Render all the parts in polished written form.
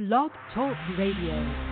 Blog Talk Radio.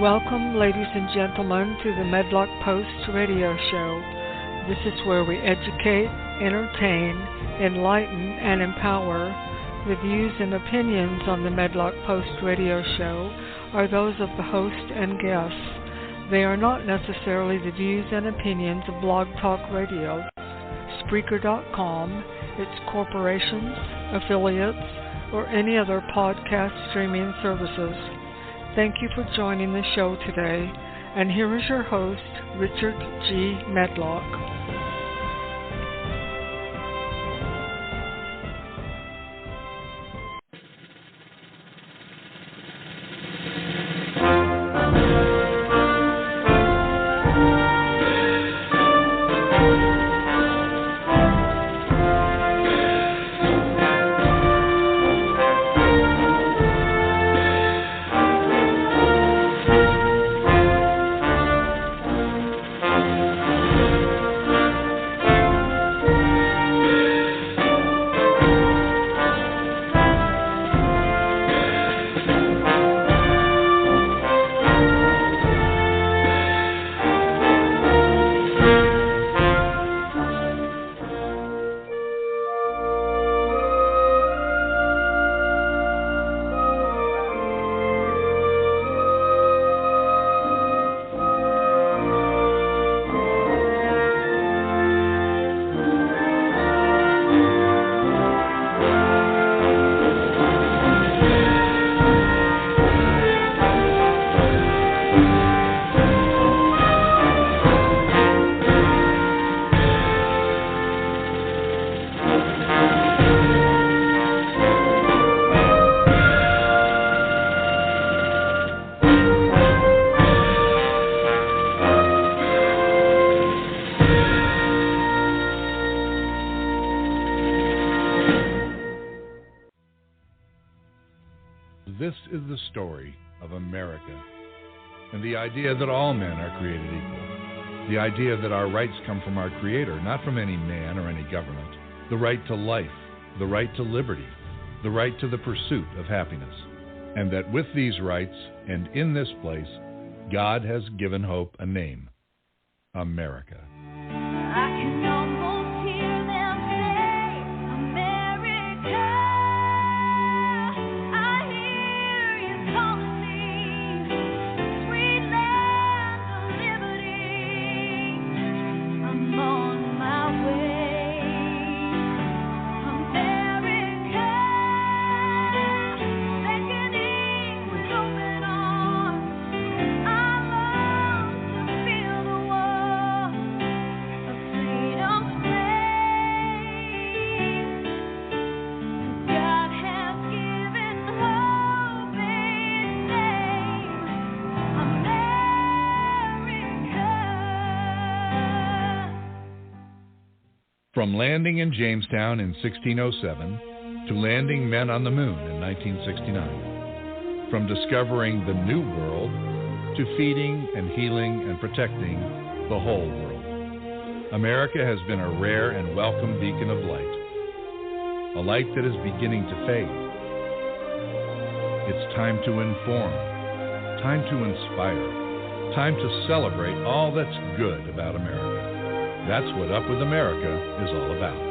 Welcome, ladies and gentlemen, to the Medlock Post radio show. This is where we educate, entertain, enlighten, and empower. The views and opinions on the Medlock Post radio show are those of the host and guests. They are not necessarily the views and opinions of Blog Talk Radio, Spreaker.com, its corporations, affiliates, or any other podcast streaming services. Thank you for joining the show today, and here is your host, Richard G. Medlock. This is the story of America, and the idea that all men are created equal, the idea that our rights come from our Creator, not from any man or any government, the right to life, the right to liberty, the right to the pursuit of happiness, and that with these rights and in this place, God has given hope a name, America. I can almost hear them say, America. I hear you calling me, sweet land of liberty. I'm on my way, America. Beckoning with open arms. I long to feel the warmth of freedom's flame. God has given hope its name, America. From landing in Jamestown in 1607 to landing men on the moon in 1969. From discovering the New World to feeding and healing and protecting the whole world. America has been a rare and welcome beacon of light. A light that is beginning to fade. It's time to inform, time to inspire, time to celebrate all that's good about America. That's what Up With America is all about.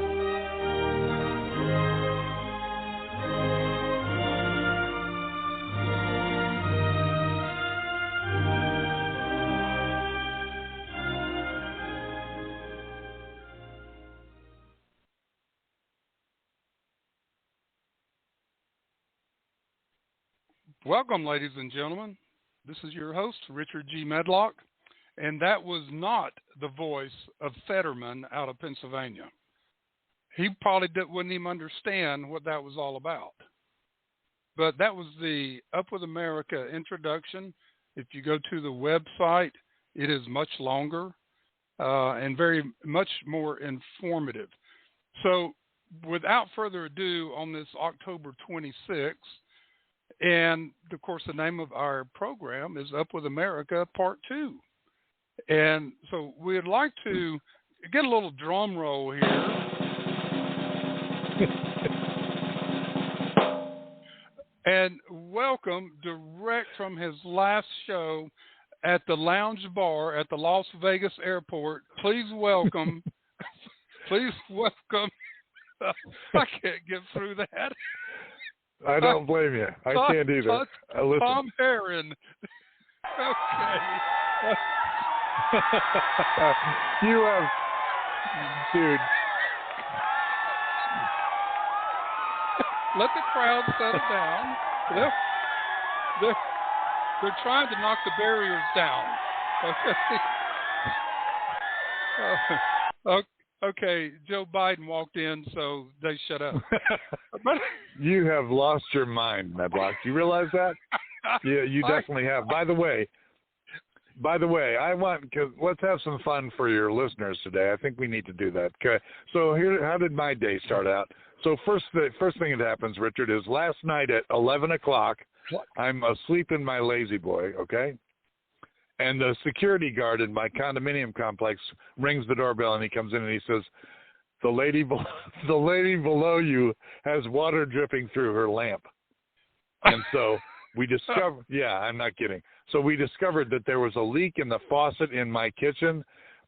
Welcome, ladies and gentlemen. This is your host, Richard G. Medlock, And that was not the voice of Fetterman out of Pennsylvania. He probably wouldn't even understand what that was all about. But that was the Up With America introduction. If you go to the website, it is much longer and very much more informative. So without further ado, on this October 26th, and of course the name of our program is Up With America Part 2. And so we'd like to get a little drum roll here. And welcome direct from his last show at the Lounge Bar at the Las Vegas Airport. Please welcome, I can't get through that. I don't blame you. I can't either. Listen. Tom Herron. Okay. You have, dude. Let the crowd settle down. They're trying to knock the barriers down. Okay. Okay. Joe Biden walked in, so they shut up. You have lost your mind, Medlock. Do you realize that? Yeah, you definitely have. By the way, let's have some fun for your listeners today. I think we need to do that. Okay. So how did my day start out? So first thing that happens, Richard, is last night at 11 o'clock, I'm asleep in my lazy boy, okay? And the security guard in my condominium complex rings the doorbell, and he comes in and he says, the lady below you has water dripping through her lamp. And so we discovered, yeah, I'm not kidding. So we discovered that there was a leak in the faucet in my kitchen.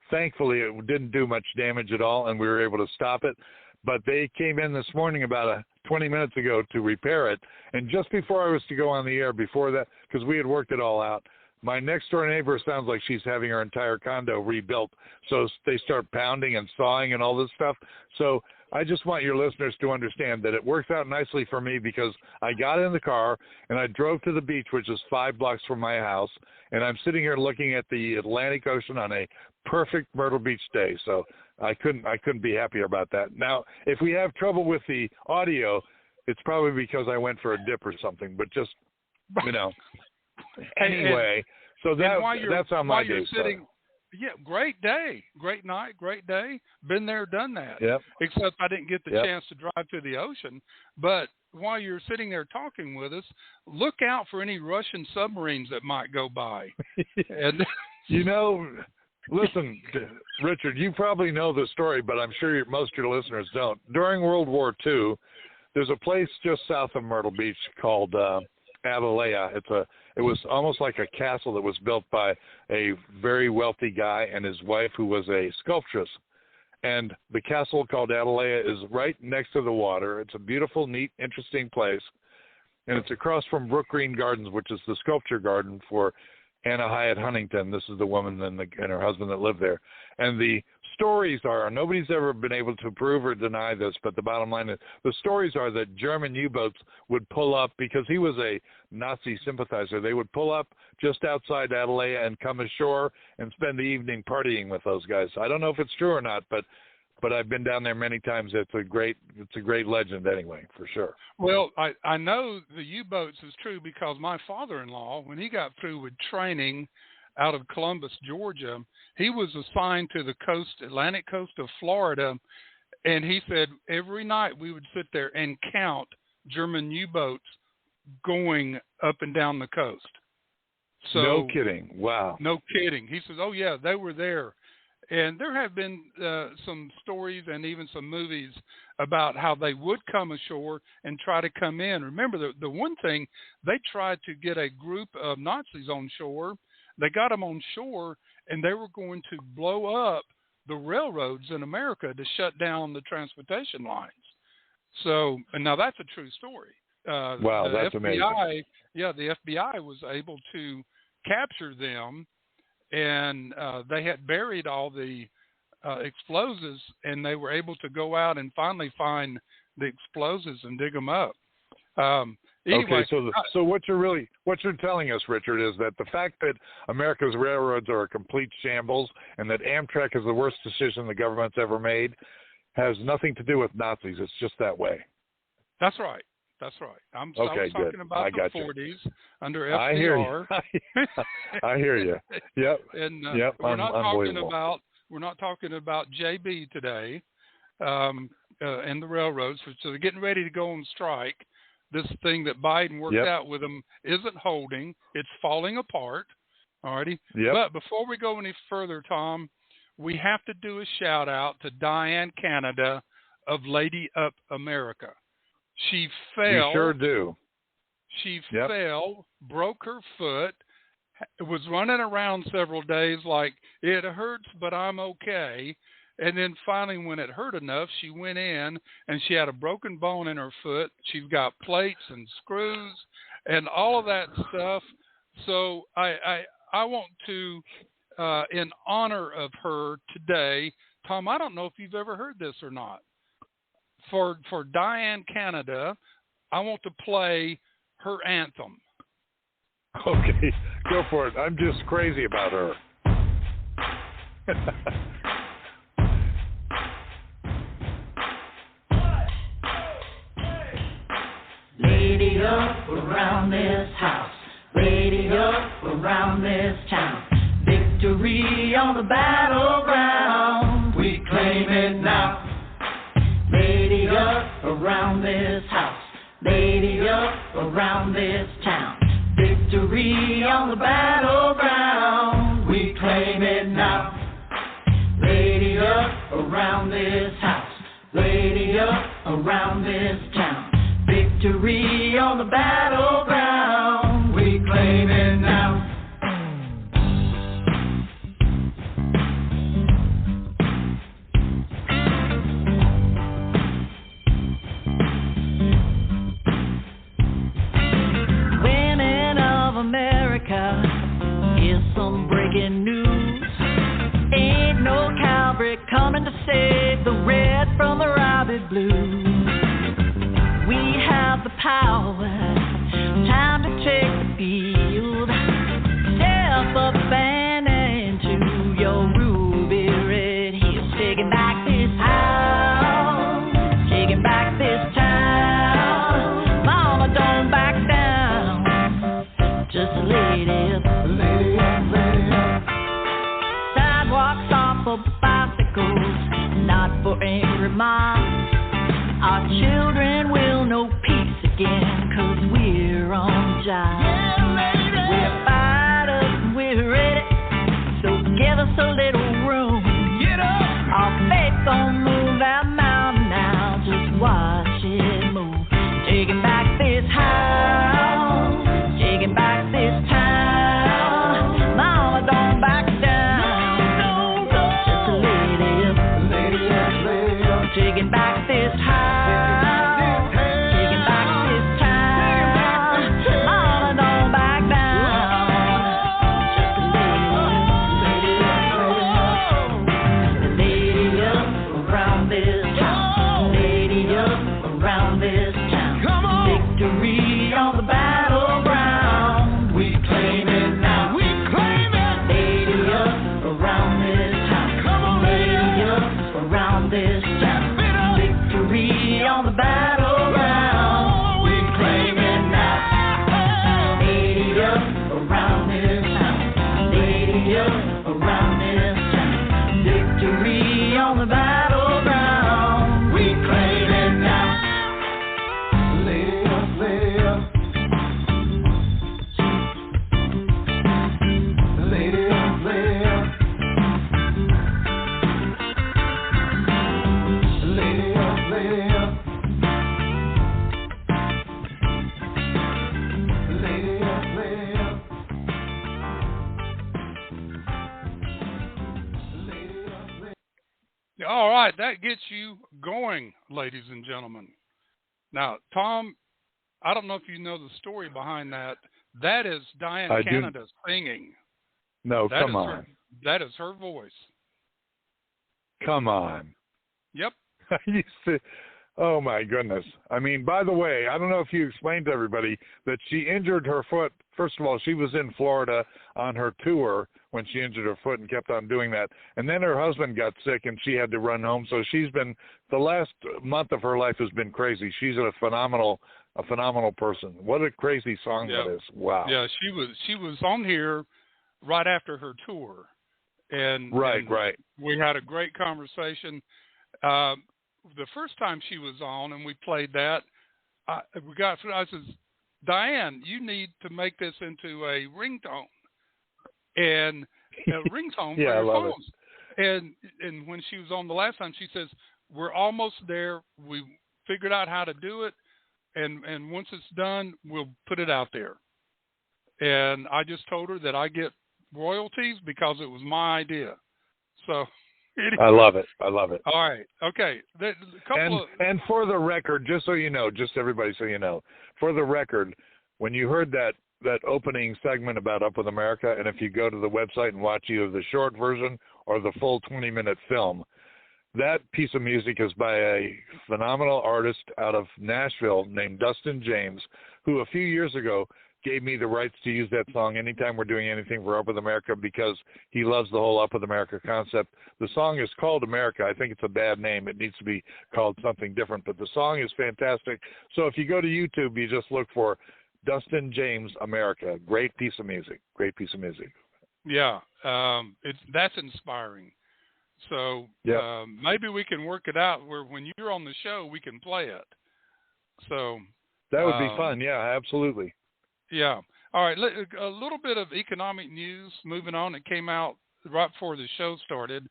Thankfully, it didn't do much damage at all, and we were able to stop it. But they came in this morning about 20 minutes ago to repair it. And just before I was to go on the air, before that, because we had worked it all out, my next-door neighbor sounds like she's having her entire condo rebuilt. So they start pounding and sawing and all this stuff. So I just want your listeners to understand that it works out nicely for me because I got in the car and I drove to the beach, which is 5 blocks from my house, and I'm sitting here looking at the Atlantic Ocean on a perfect Myrtle Beach day. So I couldn't be happier about that. Now, if we have trouble with the audio, it's probably because I went for a dip or something. But just, anyway. So that's how my day started. Yeah, great day, great night, great day. Been there, done that. Yep. Except I didn't get the chance to drive to the ocean. But while you're sitting there talking with us, look out for any Russian submarines that might go by. And listen, Richard, you probably know the story, but I'm sure most of your listeners don't. During World War II, there's a place just south of Myrtle Beach called Atalaya. It was almost like a castle that was built by a very wealthy guy and his wife, who was a sculptress. And the castle called Atalaya is right next to the water. It's a beautiful, neat, interesting place. And it's across from Brook Green Gardens, which is the sculpture garden for Anna Hyatt Huntington. This is the woman and her husband that live there. And the stories are, nobody's ever been able to prove or deny this, but the bottom line is, the stories are that German U-boats would pull up, because he was a Nazi sympathizer, they would pull up just outside Atalaya and come ashore and spend the evening partying with those guys. I don't know if it's true or not, but I've been down there many times. It's a great legend anyway, for sure. Well, I know the U-boats is true because my father-in-law, when he got through with training out of Columbus, Georgia, he was assigned to the Atlantic coast of Florida, and he said every night we would sit there and count German U-boats going up and down the coast. So, no kidding. Wow. No kidding. He says, oh, yeah, they were there. And there have been some stories and even some movies about how they would come ashore and try to come in. Remember, the one thing, they tried to get a group of Nazis on shore. They got them on shore, and they were going to blow up the railroads in America to shut down the transportation lines. So, and now that's a true story. Wow, that's amazing. Yeah, the FBI was able to capture them, and they had buried all the explosives, and they were able to go out and finally find the explosives and dig them up. Anyway, Okay, so what you're telling us, Richard, is that the fact that America's railroads are a complete shambles and that Amtrak is the worst decision the government's ever made has nothing to do with Nazis. It's just that way. That's right. That's right. I was good. talking about I the got you. 40s under FDR. I hear you. I hear you. Yep. And yep. we're Unbelievable. not talking about JB today, and the railroads. So they're getting ready to go on strike. This thing that Biden worked out with them isn't holding. It's falling apart. All righty. Yep. But before we go any further, Tom, we have to do a shout out to Diane Canada of Lady Up America. She fell. We sure do. She fell, broke her foot, was running around several days like, it hurts, but I'm okay. And then finally, when it hurt enough, she went in and she had a broken bone in her foot. She's got plates and screws and all of that stuff. So I want to, in honor of her today, Tom, I don't know if you've ever heard this or not. For Diane Canada, I want to play her anthem. Okay, go for it. I'm just crazy about her. Lady up around this house, lady up around this town. Victory on the battleground, we claim it now. Lady up around this house, lady up around this town. Victory on the battleground, we claim it now. Lady up around this house, lady up around this town. Victory on the battleground, we claim it now. Women of America, here's some breaking news. Ain't no cavalry coming to save the red from the rabid blue. We have the power, time to take the field. Step up and into your ruby red heels. Taking back this house, taking back this town. Mama, don't back down, just a lady up, lady up, lady up. Sidewalks are for bicycles, not for angry moms. Our children will know peace again, 'cause we're on the job. Yeah, we're fired up and we're ready, so give us a little room. Get up. Our faith don't move that mountain now, just watch it move. Taking back this house, taking back this town. Mama, don't back down, just a lady up, lady up, lady up. Taking back this house. All right, that gets you going, ladies and gentlemen. Now, Tom, I don't know if you know the story behind that. That is Diane Canada singing. No, come on. That is her voice. Come on. Yep. Oh, my goodness. I mean, by the way, I don't know if you explained to everybody that she injured her foot. First of all, she was in Florida on her tour when she injured her foot and kept on doing that. And then her husband got sick and she had to run home. So the last month of her life has been crazy. She's a phenomenal person. What a crazy song that is. Wow. Yeah, she was on here right after her tour. And right. We had a great conversation. The first time she was on and we played that, I said, Diane, you need to make this into a ringtone. And a ringtone for your phones. And when she was on the last time, she says, we're almost there. We figured out how to do it. And once it's done, we'll put it out there. And I just told her that I get royalties because it was my idea. So I love it. All right. Okay. And for the record, just so you know, just everybody so you know, for the record, when you heard that opening segment about Up With America, and if you go to the website and watch either the short version or the full 20-minute film, that piece of music is by a phenomenal artist out of Nashville named Dustin James, who a few years ago gave me the rights to use that song anytime we're doing anything for Up With America because he loves the whole Up With America concept. The song is called America. I think it's a bad name. It needs to be called something different, but the song is fantastic. So if you go to YouTube, you just look for Dustin James America. Great piece of music. Yeah, that's inspiring. So maybe we can work it out where when you're on the show, we can play it. So that would be fun. Yeah, absolutely. Yeah. All right. A little bit of economic news. Moving on. It came out right before the show started.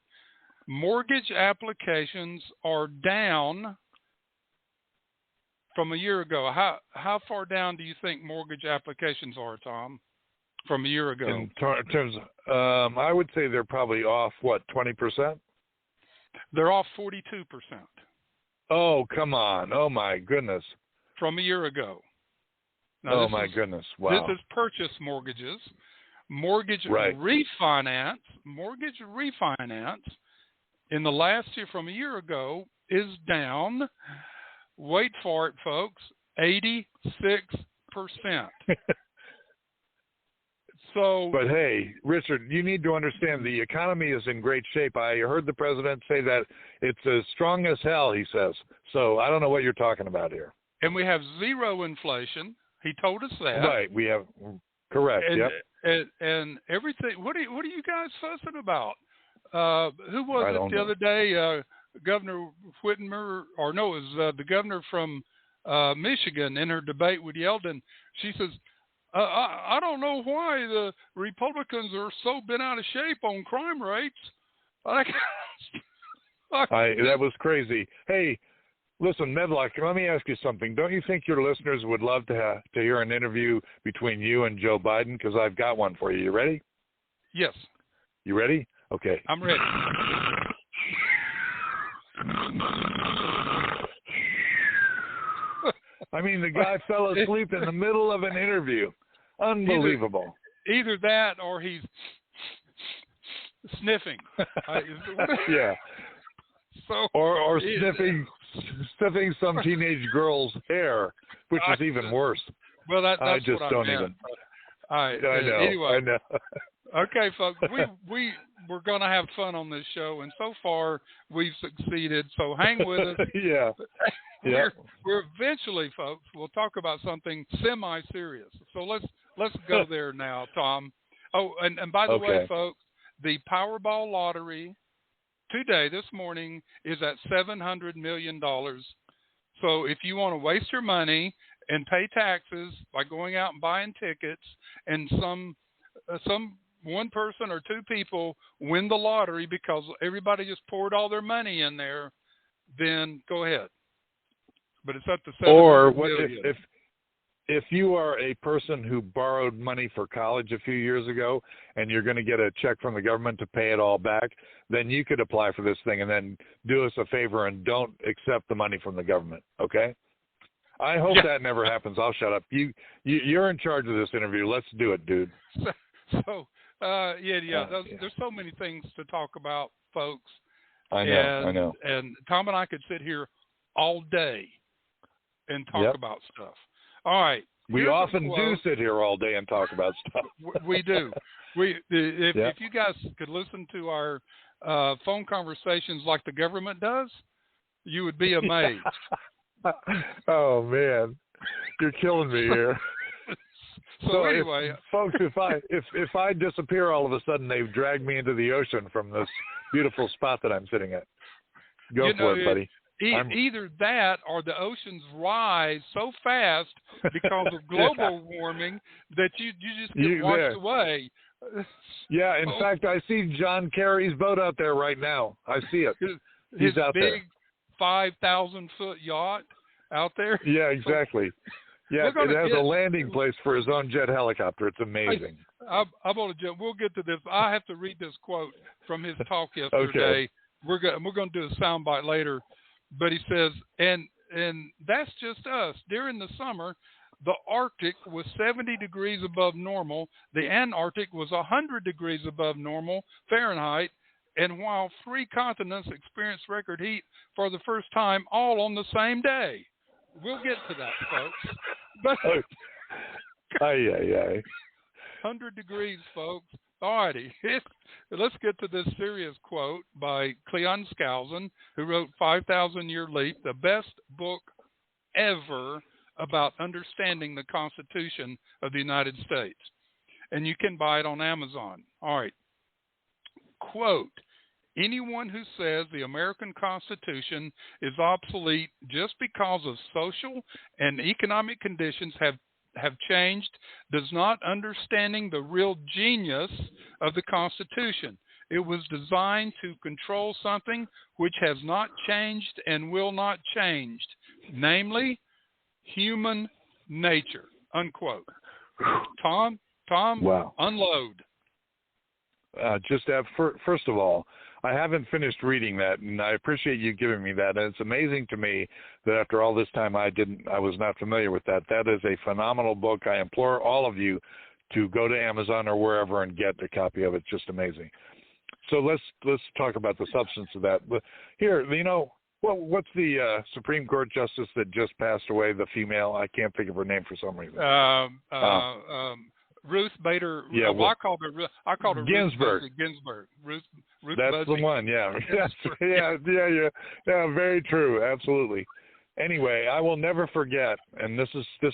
Mortgage applications are down from a year ago. How far down do you think mortgage applications are, Tom, from a year ago? In terms of, I would say they're probably off, 20%? They're off 42%. Oh, come on. Oh, my goodness. From a year ago. Now, goodness. Wow. This is purchase mortgages. Mortgage refinance in the last year from a year ago is down, wait for it, folks, 86%. So, but hey, Richard, you need to understand the economy is in great shape. I heard the president say that it's as strong as hell, he says. So I don't know what you're talking about here. And we have zero inflation. He told us that. Right. We have correct. And everything. What are you guys fussing about? Who was it the other day? Governor Whitmer, or no, it was the governor from Michigan in her debate with Yeldon. She says, I don't know why the Republicans are so bent out of shape on crime rates. That was crazy. Hey, listen, Medlock, let me ask you something. Don't you think your listeners would love to hear an interview between you and Joe Biden? Because I've got one for you. You ready? Yes. You ready? Okay. I'm ready. I mean, the guy fell asleep in the middle of an interview. Unbelievable. Either that or he's sniffing. Yeah. So or sniffing some teenage girl's hair, which is even worse. Well, that's I just what don't I meant. even. I know. Anyway. I know. Okay, folks, we're going to have fun on this show, and so far we've succeeded. So hang with us. Yeah. We're eventually, folks, we'll talk about something semi-serious. So let's go there now, Tom. Oh, and by the way, folks, the Powerball lottery today, this morning, is at $700 million. So if you want to waste your money and pay taxes by going out and buying tickets, and some one person or two people win the lottery because everybody just poured all their money in there, then go ahead. But it's up to $700 or million. If you are a person who borrowed money for college a few years ago and you're going to get a check from the government to pay it all back, then you could apply for this thing and then do us a favor and don't accept the money from the government, okay? I hope that never happens. I'll shut up. You're in charge of this interview. Let's do it, dude. So, there's so many things to talk about, folks. I know. And Tom and I could sit here all day and talk about stuff. All right. We often do sit here all day and talk about stuff. We do. If you guys could listen to our phone conversations like the government does, you would be amazed. Oh man, you're killing me here. So anyway, folks, if I disappear all of a sudden, they've dragged me into the ocean from this beautiful spot that I'm sitting at. Go for it, buddy. Either that or the oceans rise so fast because of global warming that you just get washed away. Yeah, in fact, I see John Kerry's boat out there right now. I see it. He's out there. His big 5,000-foot yacht out there. Yeah, exactly. Yeah, it has a landing place for his own jet helicopter. It's amazing. We'll get to this. I have to read this quote from his talk yesterday. Okay. We're going to do a soundbite later. But he says, and that's just us. During the summer, the Arctic was 70 degrees above normal. The Antarctic was 100 degrees above normal Fahrenheit. And while 3 continents experienced record heat for the first time, all on the same day. We'll get to that, folks. But 100 degrees, folks. All righty. Let's get to this serious quote by Cleon Skousen, who wrote 5,000-Year Leap, the best book ever about understanding the Constitution of the United States. And you can buy it on Amazon. All right. Quote, anyone who says the American Constitution is obsolete just because of social and economic conditions have changed does not understanding the real genius of the Constitution. It was designed to control something which has not changed and will not change, namely human nature, unquote. Tom, wow. Unload. First of all, I haven't finished reading that, and I appreciate you giving me that. And it's amazing to me that after all this time I was not familiar with that. That is a phenomenal book. I implore all of you to go to Amazon or wherever and get a copy of it. It's just amazing. So let's talk about the substance of that. But here, what's the Supreme Court justice that just passed away? The female, I can't think of her name for some reason. Ruth Bader. Yeah, I called her Ginsburg. Ruth That's Buzzy. the one. Yeah. Yeah. Very true. Absolutely. Anyway, I will never forget, and this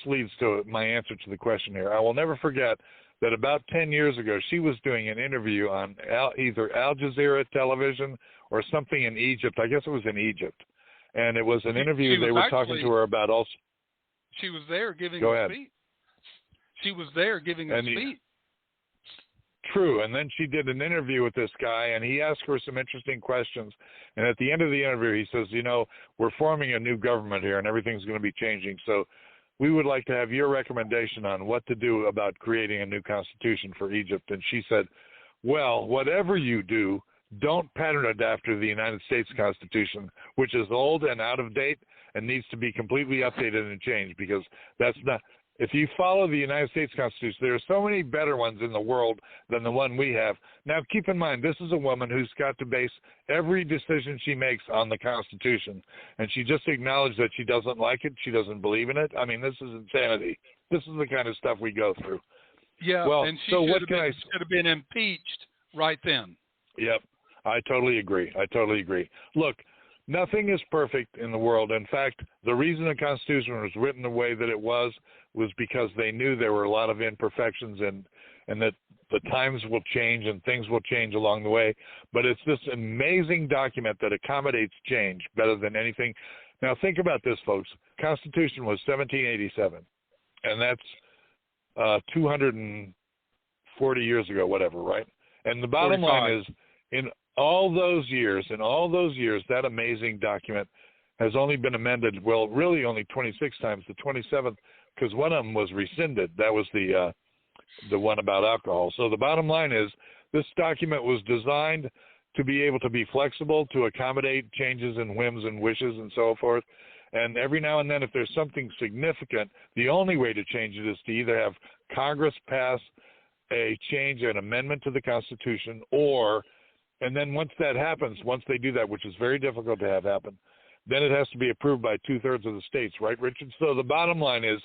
leads to my answer to the question here. I will never forget that about 10 years ago, she was doing an interview on either Al Jazeera television or something in Egypt. I guess it was in Egypt, and it was an interview. They were talking to her about also. She was there giving a speech. She was there giving a speech. True. And then she did an interview with this guy, and he asked her some interesting questions. And at the end of the interview, he says, we're forming a new government here, and everything's going to be changing. So we would like to have your recommendation on what to do about creating a new constitution for Egypt. And she said, well, whatever you do, don't pattern it after the United States Constitution, which is old and out of date and needs to be completely updated and changed, because that's not – if you follow the United States Constitution, there are so many better ones in the world than the one we have. Now, keep in mind, this is a woman who's got to base every decision she makes on the Constitution, and she just acknowledged that she doesn't like it, she doesn't believe in it. I mean, this is insanity. This is the kind of stuff we go through. Yeah, well, and she should have been impeached right then. Yep, I totally agree. Look, nothing is perfect in the world. In fact, the reason the Constitution was written the way that it was because they knew there were a lot of imperfections and that the times will change and things will change along the way. But it's this amazing document that accommodates change better than anything. Now, think about this, folks. Constitution was 1787, and that's 240 years ago, whatever, right? And the bottom 45. line is, in all those years, that amazing document has only been amended, well, really only 26 times. The 27th, because one of them was rescinded. That was the one about alcohol. So the bottom line is, this document was designed to be able to be flexible, to accommodate changes in whims and wishes and so forth. And every now and then, if there's something significant, the only way to change it is to either have Congress pass an amendment to the Constitution, and then once that happens, once they do that, which is very difficult to have happen, then it has to be approved by 2/3 of the states, right, Richard? So the bottom line is,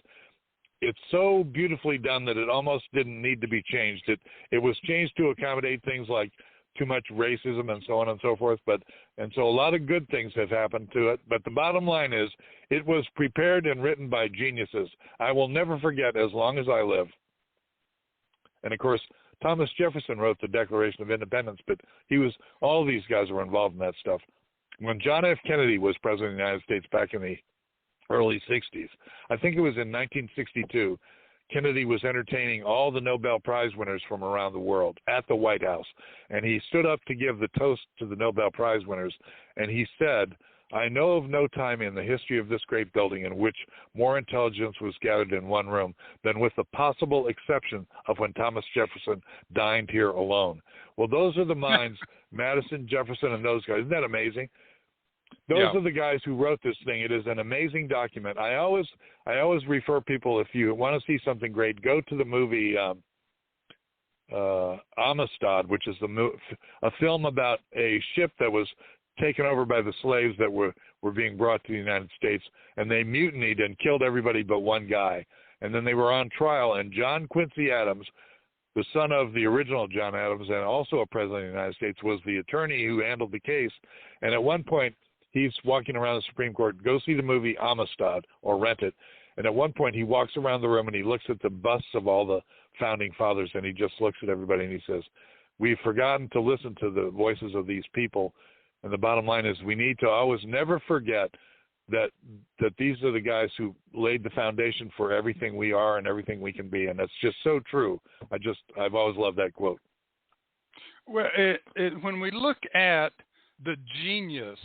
it's so beautifully done that it almost didn't need to be changed. It was changed to accommodate things like too much racism and so on and so forth. And so a lot of good things have happened to it. But the bottom line is, it was prepared and written by geniuses. I will never forget as long as I live. And of course, Thomas Jefferson wrote the Declaration of Independence, but all these guys were involved in that stuff. When John F. Kennedy was president of the United States back in the early 60s, I think it was in 1962, Kennedy was entertaining all the Nobel Prize winners from around the world at the White House. And he stood up to give the toast to the Nobel Prize winners. And he said, "I know of no time in the history of this great building in which more intelligence was gathered in one room than with the possible exception of when Thomas Jefferson dined here alone." Well, those are the minds, Madison, Jefferson, and those guys. Isn't that amazing? Those are the guys who wrote this thing. It is an amazing document. I always refer people, if you want to see something great, go to the movie Amistad, which is a film about a ship that was taken over by the slaves that were being brought to the United States, and they mutinied and killed everybody but one guy. And then they were on trial, and John Quincy Adams, the son of the original John Adams and also a president of the United States, was the attorney who handled the case. And at one point, he's walking around the Supreme Court. Go see the movie Amistad or rent it. And at one point, he walks around the room and he looks at the busts of all the founding fathers, and he just looks at everybody and he says, "We've forgotten to listen to the voices of these people." And the bottom line is, we need to always never forget that these are the guys who laid the foundation for everything we are and everything we can be. And that's just so true. I've always loved that quote. Well, when we look at the genius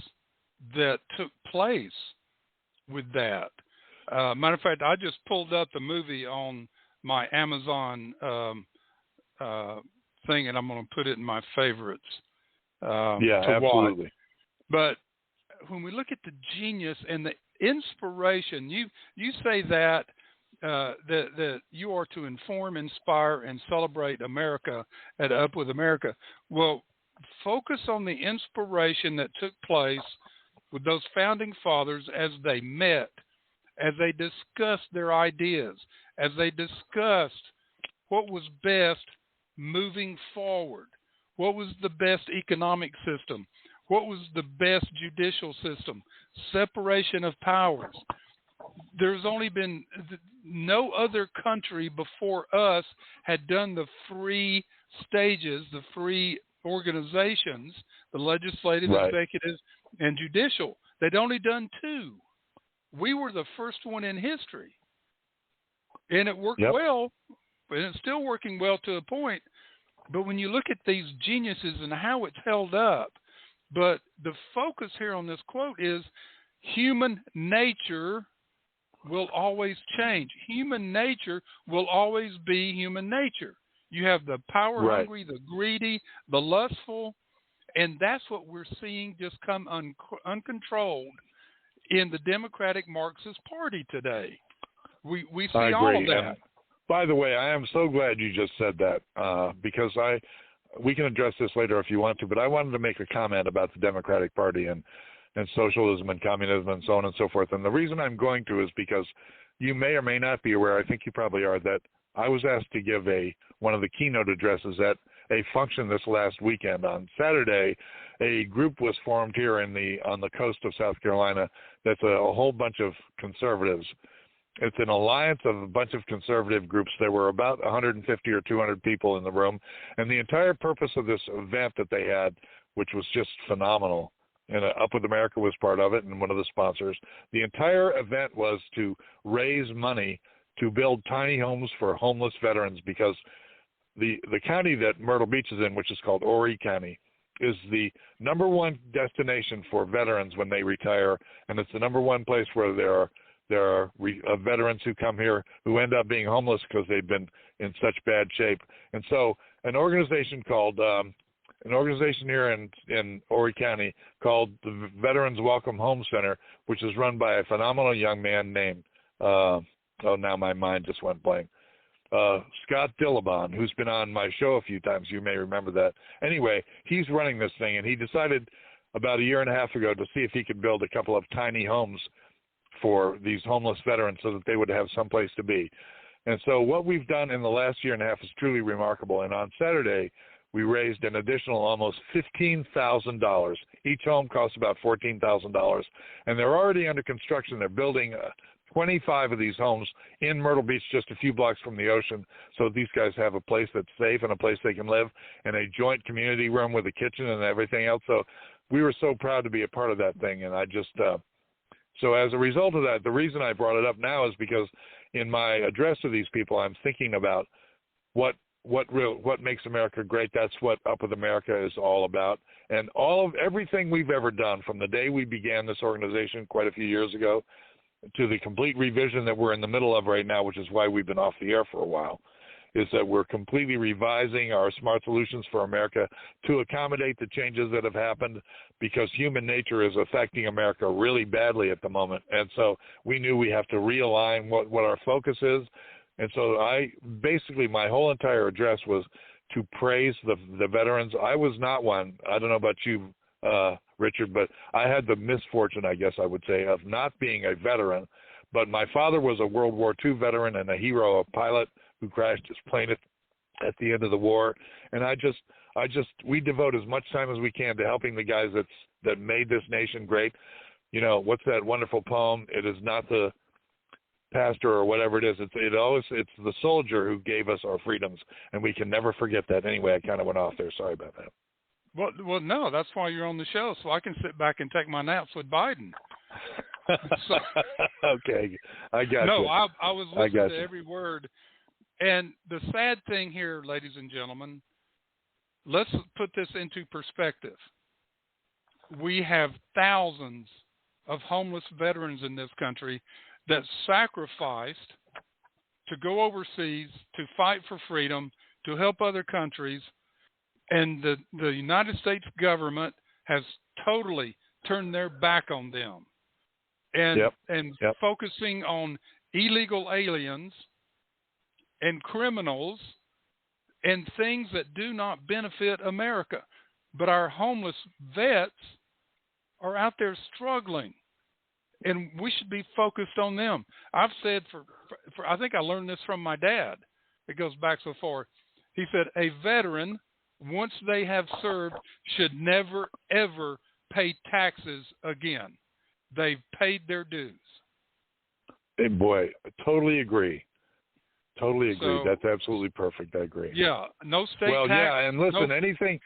that took place with that, matter of fact, I just pulled up the movie on my Amazon thing, and I'm going to put it in my favorites. Yeah, to absolutely. watch. But when we look at the genius and the inspiration, you say that that you are to inform, inspire, and celebrate America at Up With America. Well, focus on the inspiration that took place with those founding fathers as they met, as they discussed their ideas, as they discussed what was best moving forward. What was the best economic system? What was the best judicial system? Separation of powers. There's only been no other country before us had done the three stages, the three organizations, the legislative, executive, and judicial. They'd only done two. We were the first one in history. And it worked well, and it's still working well to a point. But when you look at these geniuses and how it's held up, but the focus here on this quote is human nature will always change. Human nature will always be human nature. You have the power hungry, the greedy, the lustful, and that's what we're seeing just come uncontrolled in the Democratic Marxist Party today. We see all of that. And by the way, I am so glad you just said that because we can address this later if you want to, but I wanted to make a comment about the Democratic Party and socialism and communism and so on and so forth. And the reason I'm going to is because you may or may not be aware, I think you probably are, that I was asked to give one of the keynote addresses at a function this last weekend. On Saturday, a group was formed here on the coast of South Carolina that's a whole bunch of conservatives. It's an alliance of a bunch of conservative groups. There were about 150 or 200 people in the room. And the entire purpose of this event that they had, which was just phenomenal, and Up With America was part of it and one of the sponsors, the entire event was to raise money to build tiny homes for homeless veterans, because the county that Myrtle Beach is in, which is called Horry County, is the number one destination for veterans when they retire. And it's the number one place where there are veterans who come here who end up being homeless because they've been in such bad shape. And so an organization here in Horry County called the Veterans Welcome Home Center, which is run by a phenomenal young man named, now my mind just went blank, Scott Dillabon, who's been on my show a few times. You may remember that. Anyway, he's running this thing, and he decided about a year and a half ago to see if he could build a couple of tiny homes for these homeless veterans so that they would have someplace to be. And so what we've done in the last year and a half is truly remarkable. And on Saturday, we raised an additional almost $15,000. Each home costs about $14,000. And they're already under construction. They're building 25 of these homes in Myrtle Beach, just a few blocks from the ocean, so these guys have a place that's safe and a place they can live, and a joint community room with a kitchen and everything else. So we were so proud to be a part of that thing. And I just so as a result of that, the reason I brought it up now is because in my address to these people, I'm thinking about what makes America great. That's what Up With America is all about. And everything we've ever done from the day we began this organization quite a few years ago to the complete revision that we're in the middle of right now, which is why we've been off the air for a while, is that we're completely revising our Smart Solutions for America to accommodate the changes that have happened, because human nature is affecting America really badly at the moment. And so we knew we have to realign what our focus is. And so basically my whole entire address was to praise the veterans. I was not one. I don't know about you, Richard, but I had the misfortune, I guess I would say, of not being a veteran. But my father was a World War II veteran and a hero, a pilot who crashed his plane at the end of the war. And we devote as much time as we can to helping the guys that made this nation great. You know, what's that wonderful poem? It is not the pastor or whatever it is. It's the soldier who gave us our freedoms, and we can never forget that. Anyway, I kind of went off there. Sorry about that. Well, no, that's why you're on the show, so I can sit back and take my naps with Biden. So, okay, I got you. No, I was listening to every word. And the sad thing here, ladies and gentlemen, let's put this into perspective. We have thousands of homeless veterans in this country that sacrificed to go overseas, to fight for freedom, to help other countries. And the United States government has totally turned their back on them and focusing on illegal aliens and criminals and things that do not benefit America. But our homeless vets are out there struggling, and we should be focused on them. I've said for I think I learned this from my dad. It goes back so far. He said a veteran, once they have served, should never, ever pay taxes again. They've paid their dues. Hey, boy, I totally agree. Totally agree. So, that's absolutely perfect. I agree. Yeah, no state tax. Yeah, and listen, anything,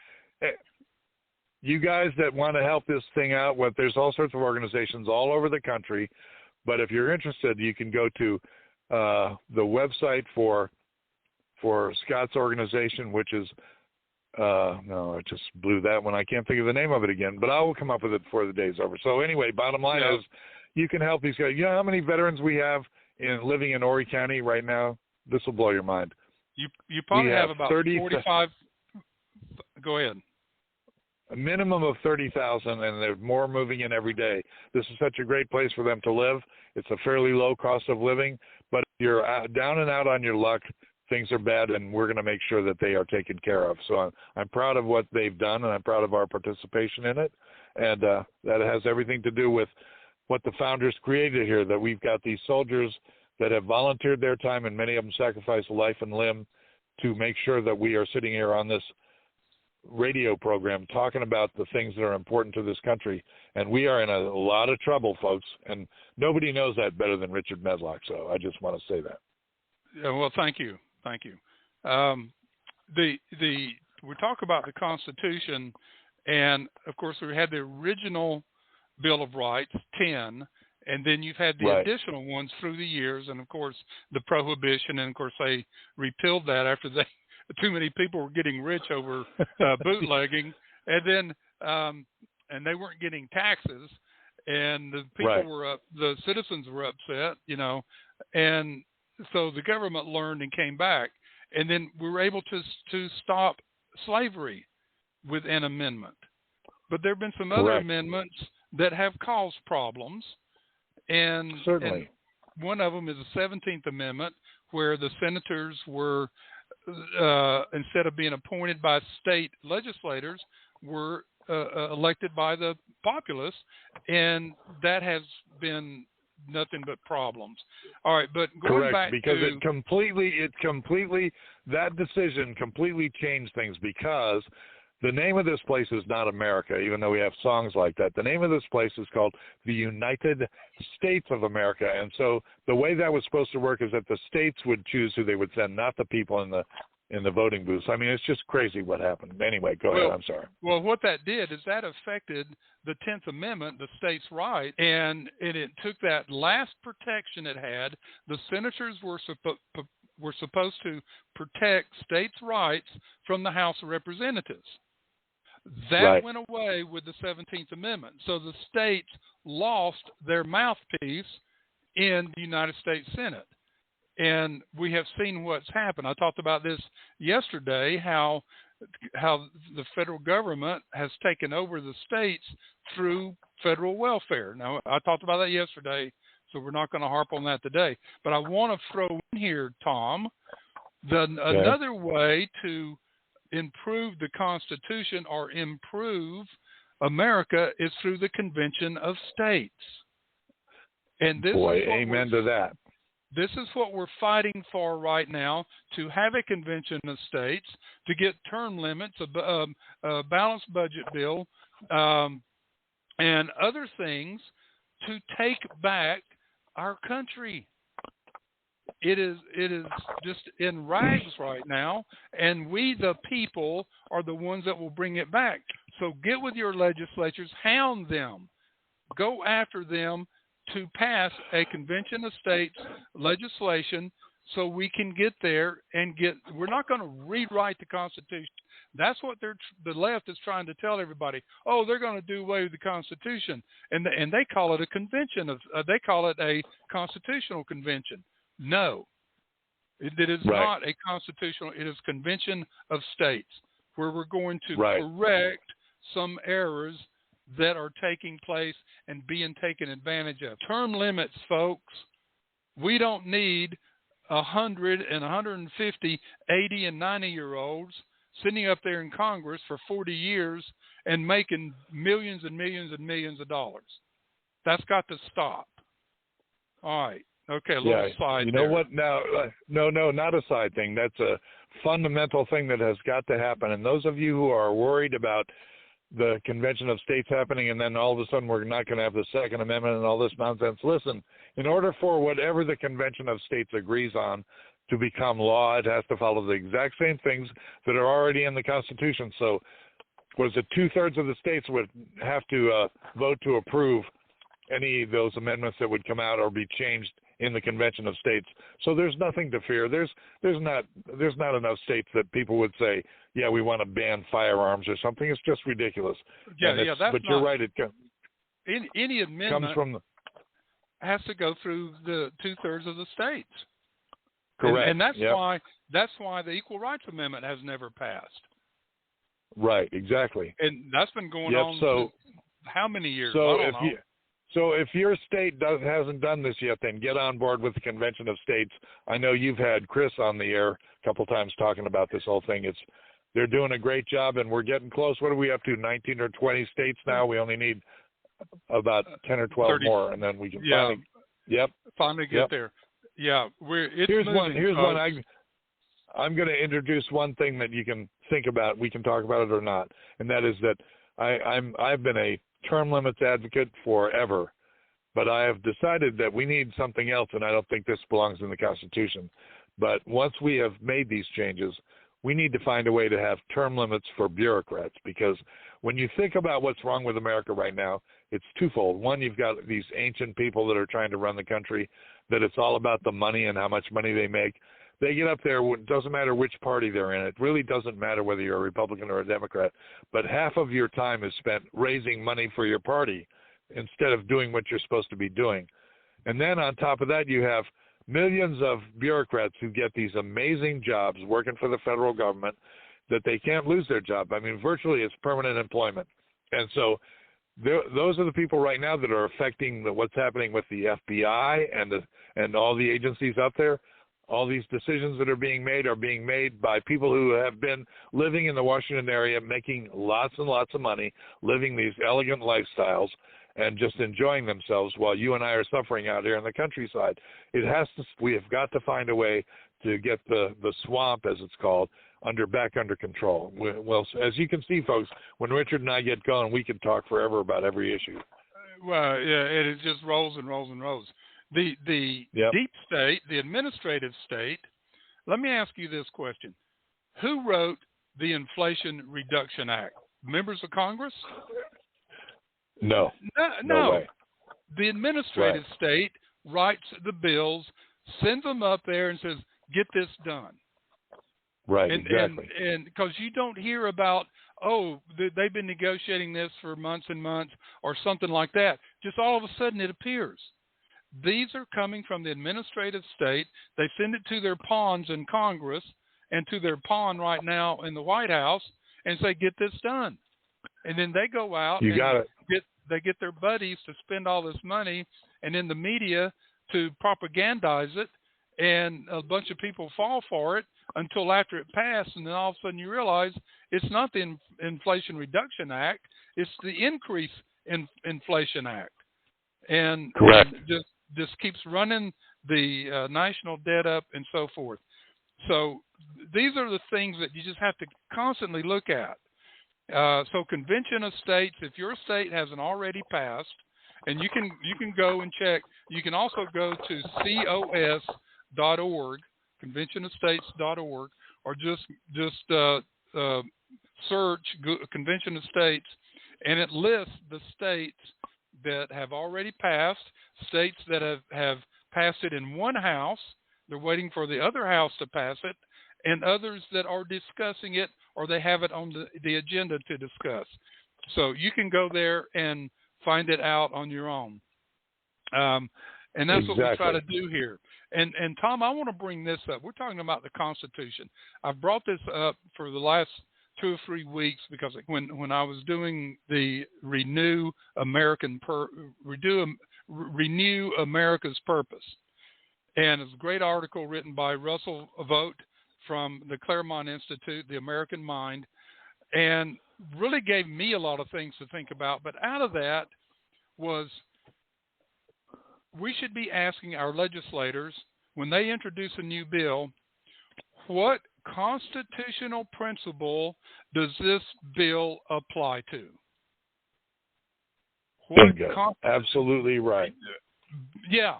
you guys that want to help this thing out, there's all sorts of organizations all over the country, but if you're interested, you can go to the website for Scott's organization, which is, no, I just blew that one. I can't think of the name of it again, but I will come up with it before the day's over. So anyway, bottom line is you can help these guys. You know how many veterans we have living in Horry County right now? This will blow your mind. You probably have about 45. Go ahead. A minimum of 30,000, and there's more moving in every day. This is such a great place for them to live. It's a fairly low cost of living, but if you're down and out on your luck, things are bad, and we're going to make sure that they are taken care of. So I'm proud of what they've done, and I'm proud of our participation in it, and that has everything to do with what the founders created here, that we've got these soldiers that have volunteered their time, and many of them sacrificed life and limb to make sure that we are sitting here on this radio program talking about the things that are important to this country. And we are in a lot of trouble, folks, and nobody knows that better than Richard Medlock. So I just want to say that. Yeah, well, thank you. We talk about the Constitution, and of course we had the original Bill of Rights, 10, and then you've had the additional ones through the years, and of course the Prohibition, and of course they repealed that after too many people were getting rich over bootlegging, and then and they weren't getting taxes, and the people the citizens were upset, and so the government learned and came back, and then we were able to stop slavery with an amendment. But there have been some other amendments that have caused problems, and certainly one of them is the 17th Amendment, where the senators were instead of being appointed by state legislators, were elected by the populace, and that has been nothing but problems. All right, but going Correct, back because to it completely that decision completely changed things, because the name of this place is not America, even though we have songs like that. The name of this place is called the United States of America. And so the way that was supposed to work is that the states would choose who they would send, not the people in the voting booths. I mean, it's just crazy what happened. Anyway, go ahead. I'm sorry. Well, what that did is that affected the 10th Amendment, the states' right, and it took that last protection it had. The senators were supposed to protect states' rights from the House of Representatives. That went away with the 17th Amendment. So the states lost their mouthpiece in the United States Senate. And we have seen what's happened. I talked about this yesterday, how the federal government has taken over the states through federal welfare. Now, I talked about that yesterday, so we're not going to harp on that today. But I want to throw in here, Tom, another way to improve the Constitution or improve America is through the Convention of States. And this amen to that. This is what we're fighting for right now, to have a convention of states, to get term limits, a balanced budget bill, and other things to take back our country. It is just in rags right now, and we, the people, are the ones that will bring it back. So get with your legislatures, hound them, go after them, to pass a convention of states legislation so we can get there and we're not going to rewrite the Constitution. That's what the left is trying to tell everybody. Oh, they're going to do away with the Constitution. And they call it a convention they call it a constitutional convention. No, it is not a constitutional, it is convention of states where we're going to correct some errors that are taking place and being taken advantage of. Term limits, folks. We don't need 100 and 150, 80 and 90-year-olds sitting up there in Congress for 40 years and making millions and millions and millions of dollars. That's got to stop. All right. Okay, a little side. You know what? Now, no, not a side thing. That's a fundamental thing that has got to happen. And those of you who are worried about the Convention of States happening, and then all of a sudden we're not going to have the Second Amendment and all this nonsense. Listen, in order for whatever the Convention of States agrees on to become law, it has to follow the exact same things that are already in the Constitution. So, was it 2/3 of the states would have to vote to approve any of those amendments that would come out or be changed in the Convention of States? So there's nothing to fear. There's not enough states that people would say, yeah, we want to ban firearms or something. It's just ridiculous. But you're right. Any amendment comes from has to go through the 2/3 of the states. Correct. And that's why the Equal Rights Amendment has never passed. Right. Exactly. And that's been going on for how many years? So I don't know. So if your state hasn't done this yet, then get on board with the Convention of States. I know you've had Chris on the air a couple times talking about this whole thing. They're doing a great job, and we're getting close. What are we up to, 19 or 20 states now? We only need about 10 or 12 more, and then we can finally get there. Yeah, here's one. I'm going to introduce one thing that you can think about. We can talk about it or not, and that is that I've been a term limits advocate forever, but I have decided that we need something else, and I don't think this belongs in the Constitution. But once we have made these changes, we need to find a way to have term limits for bureaucrats, because when you think about what's wrong with America right now, it's twofold. One, you've got these ancient people that are trying to run the country, that it's all about the money and how much money they make. They get up there, it doesn't matter which party they're in. It really doesn't matter whether you're a Republican or a Democrat, but half of your time is spent raising money for your party instead of doing what you're supposed to be doing. And then on top of that, you have millions of bureaucrats who get these amazing jobs working for the federal government that they can't lose their job. I mean, virtually it's permanent employment. And so those are the people right now that are affecting what's happening with the FBI and all the agencies out there. All these decisions that are being made by people who have been living in the Washington area, making lots and lots of money, living these elegant lifestyles, and just enjoying themselves while you and I are suffering out here in the countryside. We have got to find a way to get the swamp, as it's called, back under control. Well, as you can see, folks, when Richard and I get going, we can talk forever about every issue. Well, yeah, it just rolls and rolls and rolls. The deep state, the administrative state. Let me ask you this question: who wrote the Inflation Reduction Act? Members of Congress? No way. The administrative state writes the bills, sends them up there, and says, "Get this done." Right, exactly. And because you don't hear about, they've been negotiating this for months and months or something like that. Just all of a sudden it appears. These are coming from the administrative state. They send it to their pawns in Congress and to their pawn right now in the White House and say, "Get this done." And then they go out they get their buddies to spend all this money and in the media to propagandize it, and a bunch of people fall for it until after it passed, and then all of a sudden you realize it's not the Inflation Reduction Act, it's the Increase in Inflation Act. And correct. Just keeps running the national debt up and so forth. So these are the things that you just have to constantly look at. So Convention of States, if your state hasn't already passed, and you can go and check. You can also go to COS.org, conventionofstates.org, or just search Convention of States, and it lists the states that have already passed, states that have passed it in one house. They're waiting for the other house to pass it, and others that are discussing it or they have it on the agenda to discuss. So you can go there and find it out on your own. And that's what we try to do here. And Tom, I want to bring this up. We're talking about the Constitution. I've brought this up for the last 2 or 3 weeks because when I was doing the Renew America's Purpose, and it's a great article written by Russell Vogt from the Claremont Institute, The American Mind, and really gave me a lot of things to think about. But out of that was we should be asking our legislators, when they introduce a new bill, what constitutional principle does this bill apply to? Bingo. Absolutely right. Yeah.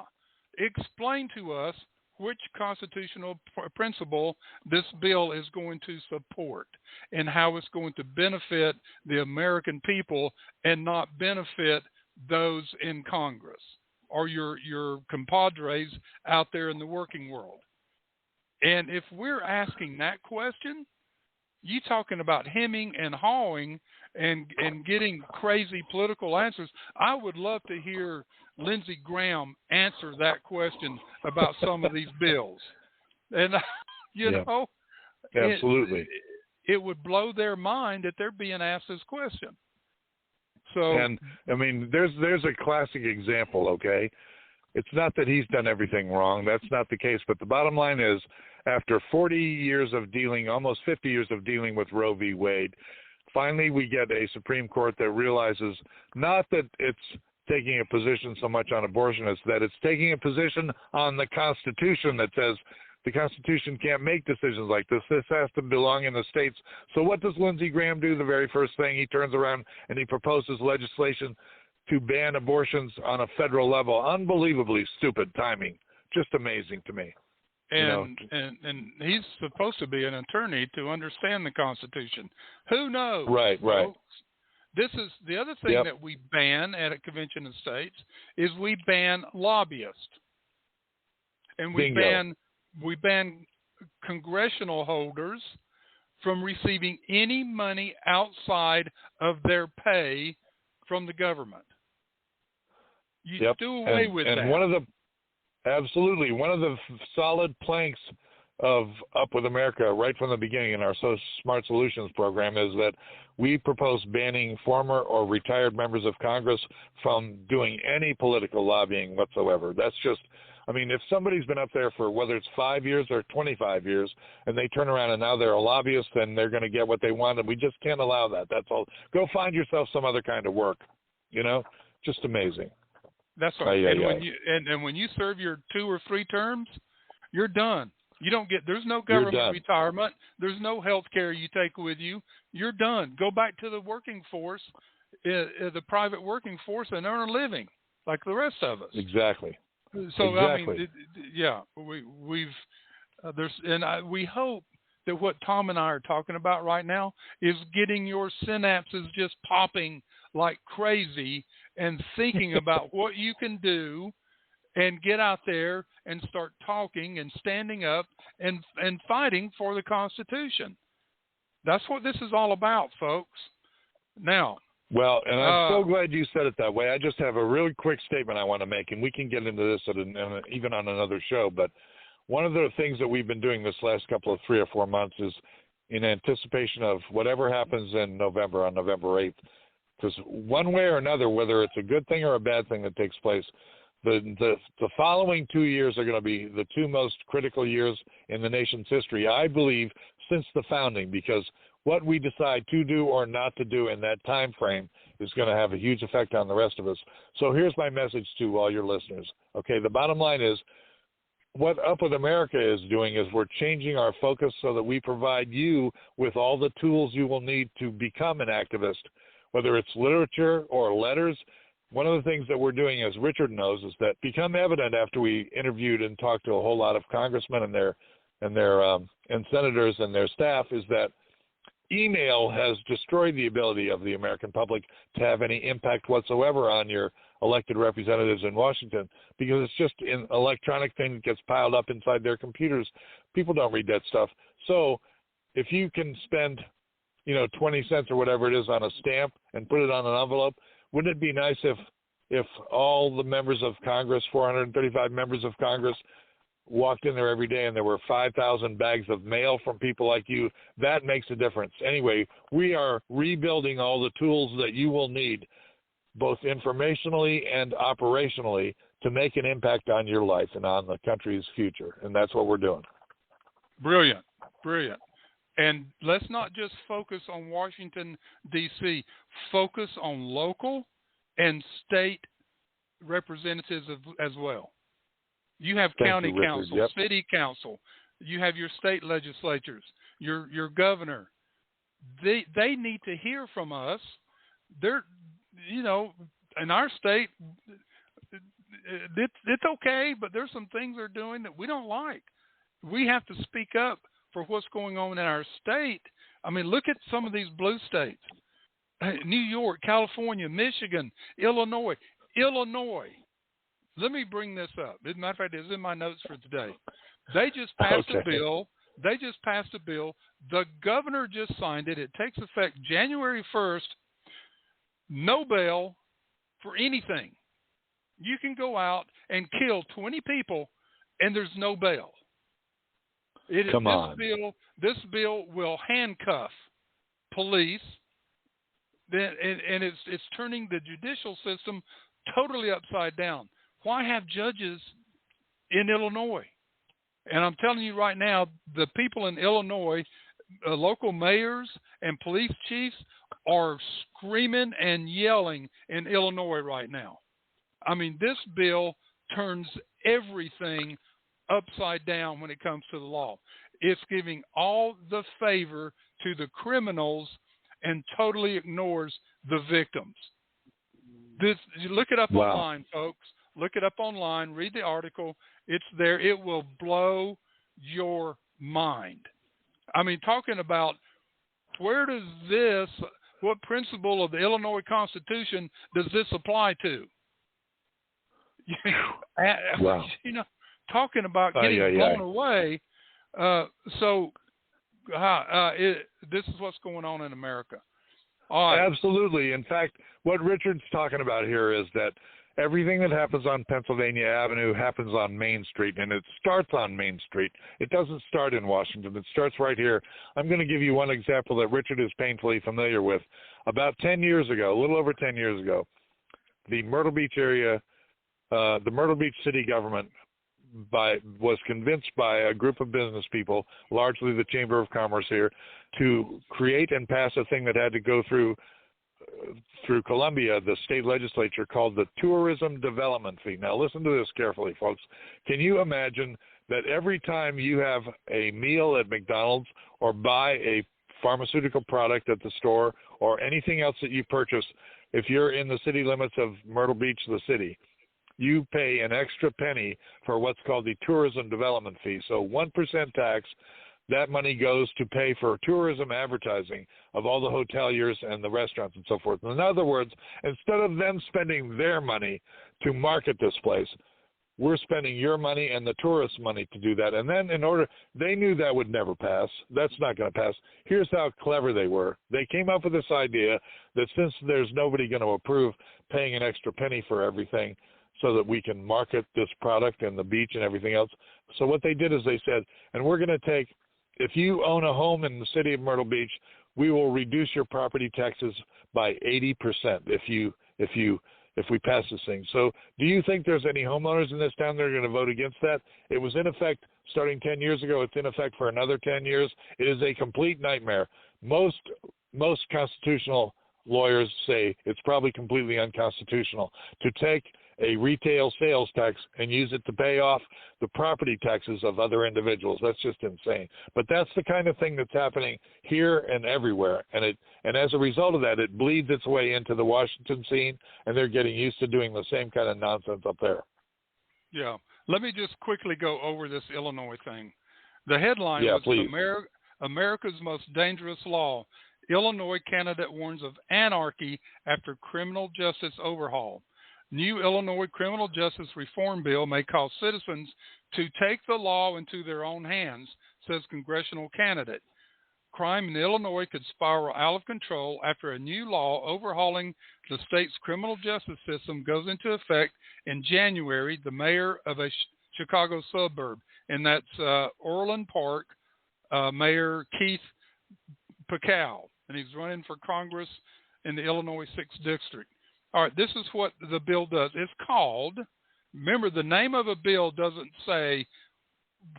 Explain to us which constitutional principle this bill is going to support and how it's going to benefit the American people and not benefit those in Congress or your compadres out there in the working world. And if we're asking that question, you talking about hemming and hawing and getting crazy political answers. I would love to hear Lindsey Graham answer that question about some of these bills. And, you know, absolutely. It would blow their mind that they're being asked this question. So, and I mean, there's a classic example, okay? It's not that he's done everything wrong. That's not the case. But the bottom line is, after 40 years of dealing, almost 50 years of dealing with Roe v. Wade, finally we get a Supreme Court that realizes not that it's taking a position so much on abortion as that it's taking a position on the Constitution that says the Constitution can't make decisions like this. This has to belong in the states. So what does Lindsey Graham do? The very first thing, he turns around and he proposes legislation to ban abortions on a federal level. Unbelievably stupid timing. Just amazing to me. And he's supposed to be an attorney to understand the Constitution. Who knows? Right. Folks? This is the other thing that we ban at a Convention of States is we ban lobbyists, and we ban congressional holders from receiving any money outside of their pay from the government. You do away with that. And absolutely. One of the solid planks of Up With America right from the beginning in our So Smart Solutions program is that we propose banning former or retired members of Congress from doing any political lobbying whatsoever. That's just I mean, if somebody's been up there for whether it's 5 years or 25 years, and they turn around and now they're a lobbyist and they're going to get what they want, and we just can't allow that. That's all. Go find yourself some other kind of work. Just amazing. That's right. And when you serve your 2 or 3 terms, you're done. There's no government retirement. There's no health care you take with you. You're done. Go back to the working force, the private working force, and earn a living like the rest of us. Exactly. So exactly. We hope that what Tom and I are talking about right now is getting your synapses just popping like crazy and thinking about what you can do, and get out there and start talking and standing up and fighting for the Constitution. That's what this is all about, folks. Now. Well, and I'm so glad you said it that way. I just have a really quick statement I want to make, and we can get into this even on another show. But one of the things that we've been doing this last couple of 3 or 4 months is in anticipation of whatever happens in November, on November 8th, because one way or another, whether it's a good thing or a bad thing that takes place, the following 2 years are going to be the 2 most critical years in the nation's history, I believe, since the founding, because what we decide to do or not to do in that time frame is going to have a huge effect on the rest of us. So here's my message to all your listeners. Okay, the bottom line is, what Up With America is doing is we're changing our focus so that we provide you with all the tools you will need to become an activist, whether it's literature or letters. One of the things that we're doing, as Richard knows, is that become evident after we interviewed and talked to a whole lot of congressmen and senators and their staff, is that email has destroyed the ability of the American public to have any impact whatsoever on your elected representatives in Washington, because it's just an electronic thing that gets piled up inside their computers. People don't read that stuff. So if you can spend 20 cents or whatever it is on a stamp and put it on an envelope, wouldn't it be nice if all the members of Congress, 435 members of Congress, walked in there every day and there were 5,000 bags of mail from people like you? That makes a difference. Anyway, we are rebuilding all the tools that you will need, both informationally and operationally, to make an impact on your life and on the country's future. And that's what we're doing. Brilliant. Brilliant. And let's not just focus on Washington, D.C. Focus on local and state representatives as well. You have county council, city council. You have your state legislatures, your governor. They need to hear from us. They're, in our state, it's okay, but there's some things they're doing that we don't like. We have to speak up for what's going on in our state. I mean, look at some of these blue states. New York, California, Michigan, Illinois. Let me bring this up. As a matter of fact, it's in my notes for today. They just passed a bill. The governor just signed it. It takes effect January 1st. No bail for anything. You can go out and kill 20 people, and there's no bail. This bill will handcuff police, and it's turning the judicial system totally upside down. Why have judges in Illinois? And I'm telling you right now, the people in Illinois, local mayors and police chiefs, are screaming and yelling in Illinois right now. I mean, this bill turns everything upside down when it comes to the law. It's giving all the favor to the criminals and totally ignores the victims. Look it up online, folks. Look it up online. Read the article. It's there. It will blow your mind. I mean, talking about what principle of the Illinois Constitution does this apply to? Wow. Talking about getting blown away. This is what's going on in America. All right. Absolutely. In fact, what Richard's talking about here is that everything that happens on Pennsylvania Avenue happens on Main Street, and it starts on Main Street. It doesn't start in Washington. It starts right here. I'm going to give you one example that Richard is painfully familiar with. About 10 years ago, a little over 10 years ago, the Myrtle Beach area, the Myrtle Beach city government was convinced by a group of business people, largely the Chamber of Commerce here, to create and pass a thing that had to go through Columbia, the state legislature, called the Tourism Development Fee. Now listen to this carefully, folks. Can you imagine that every time you have a meal at McDonald's or buy a pharmaceutical product at the store or anything else that you purchase, if you're in the city limits of Myrtle Beach, the city, you pay an extra penny for what's called the Tourism Development Fee. So 1% tax, that money goes to pay for tourism advertising of all the hoteliers and the restaurants and so forth. In other words, instead of them spending their money to market this place, we're spending your money and the tourist money to do that. And then they knew that would never pass. That's not going to pass. Here's how clever they were. They came up with this idea that since there's nobody going to approve paying an extra penny for everything so that we can market this product and the beach and everything else. So what they did is they said, and we're going to take, if you own a home in the city of Myrtle Beach, we will reduce your property taxes by 80% if we pass this thing. So do you think there's any homeowners in this town that are going to vote against that? It was in effect starting 10 years ago. It's in effect for another 10 years. It is a complete nightmare. Most constitutional lawyers say it's probably completely unconstitutional to take a retail sales tax and use it to pay off the property taxes of other individuals. That's just insane. But that's the kind of thing that's happening here and everywhere. And as a result of that, it bleeds its way into the Washington scene, and they're getting used to doing the same kind of nonsense up there. Yeah. Let me just quickly go over this Illinois thing. The headline was please. America's Most Dangerous Law. Illinois candidate warns of anarchy after criminal justice overhaul. New Illinois criminal justice reform bill may cause citizens to take the law into their own hands, says congressional candidate. Crime in Illinois could spiral out of control after a new law overhauling the state's criminal justice system goes into effect in January. The mayor of a Chicago suburb, and that's Orland Park, Mayor Keith Pacal, and he's running for Congress in the Illinois 6th District. All right, this is what the bill does. It's called, remember, the name of a bill doesn't say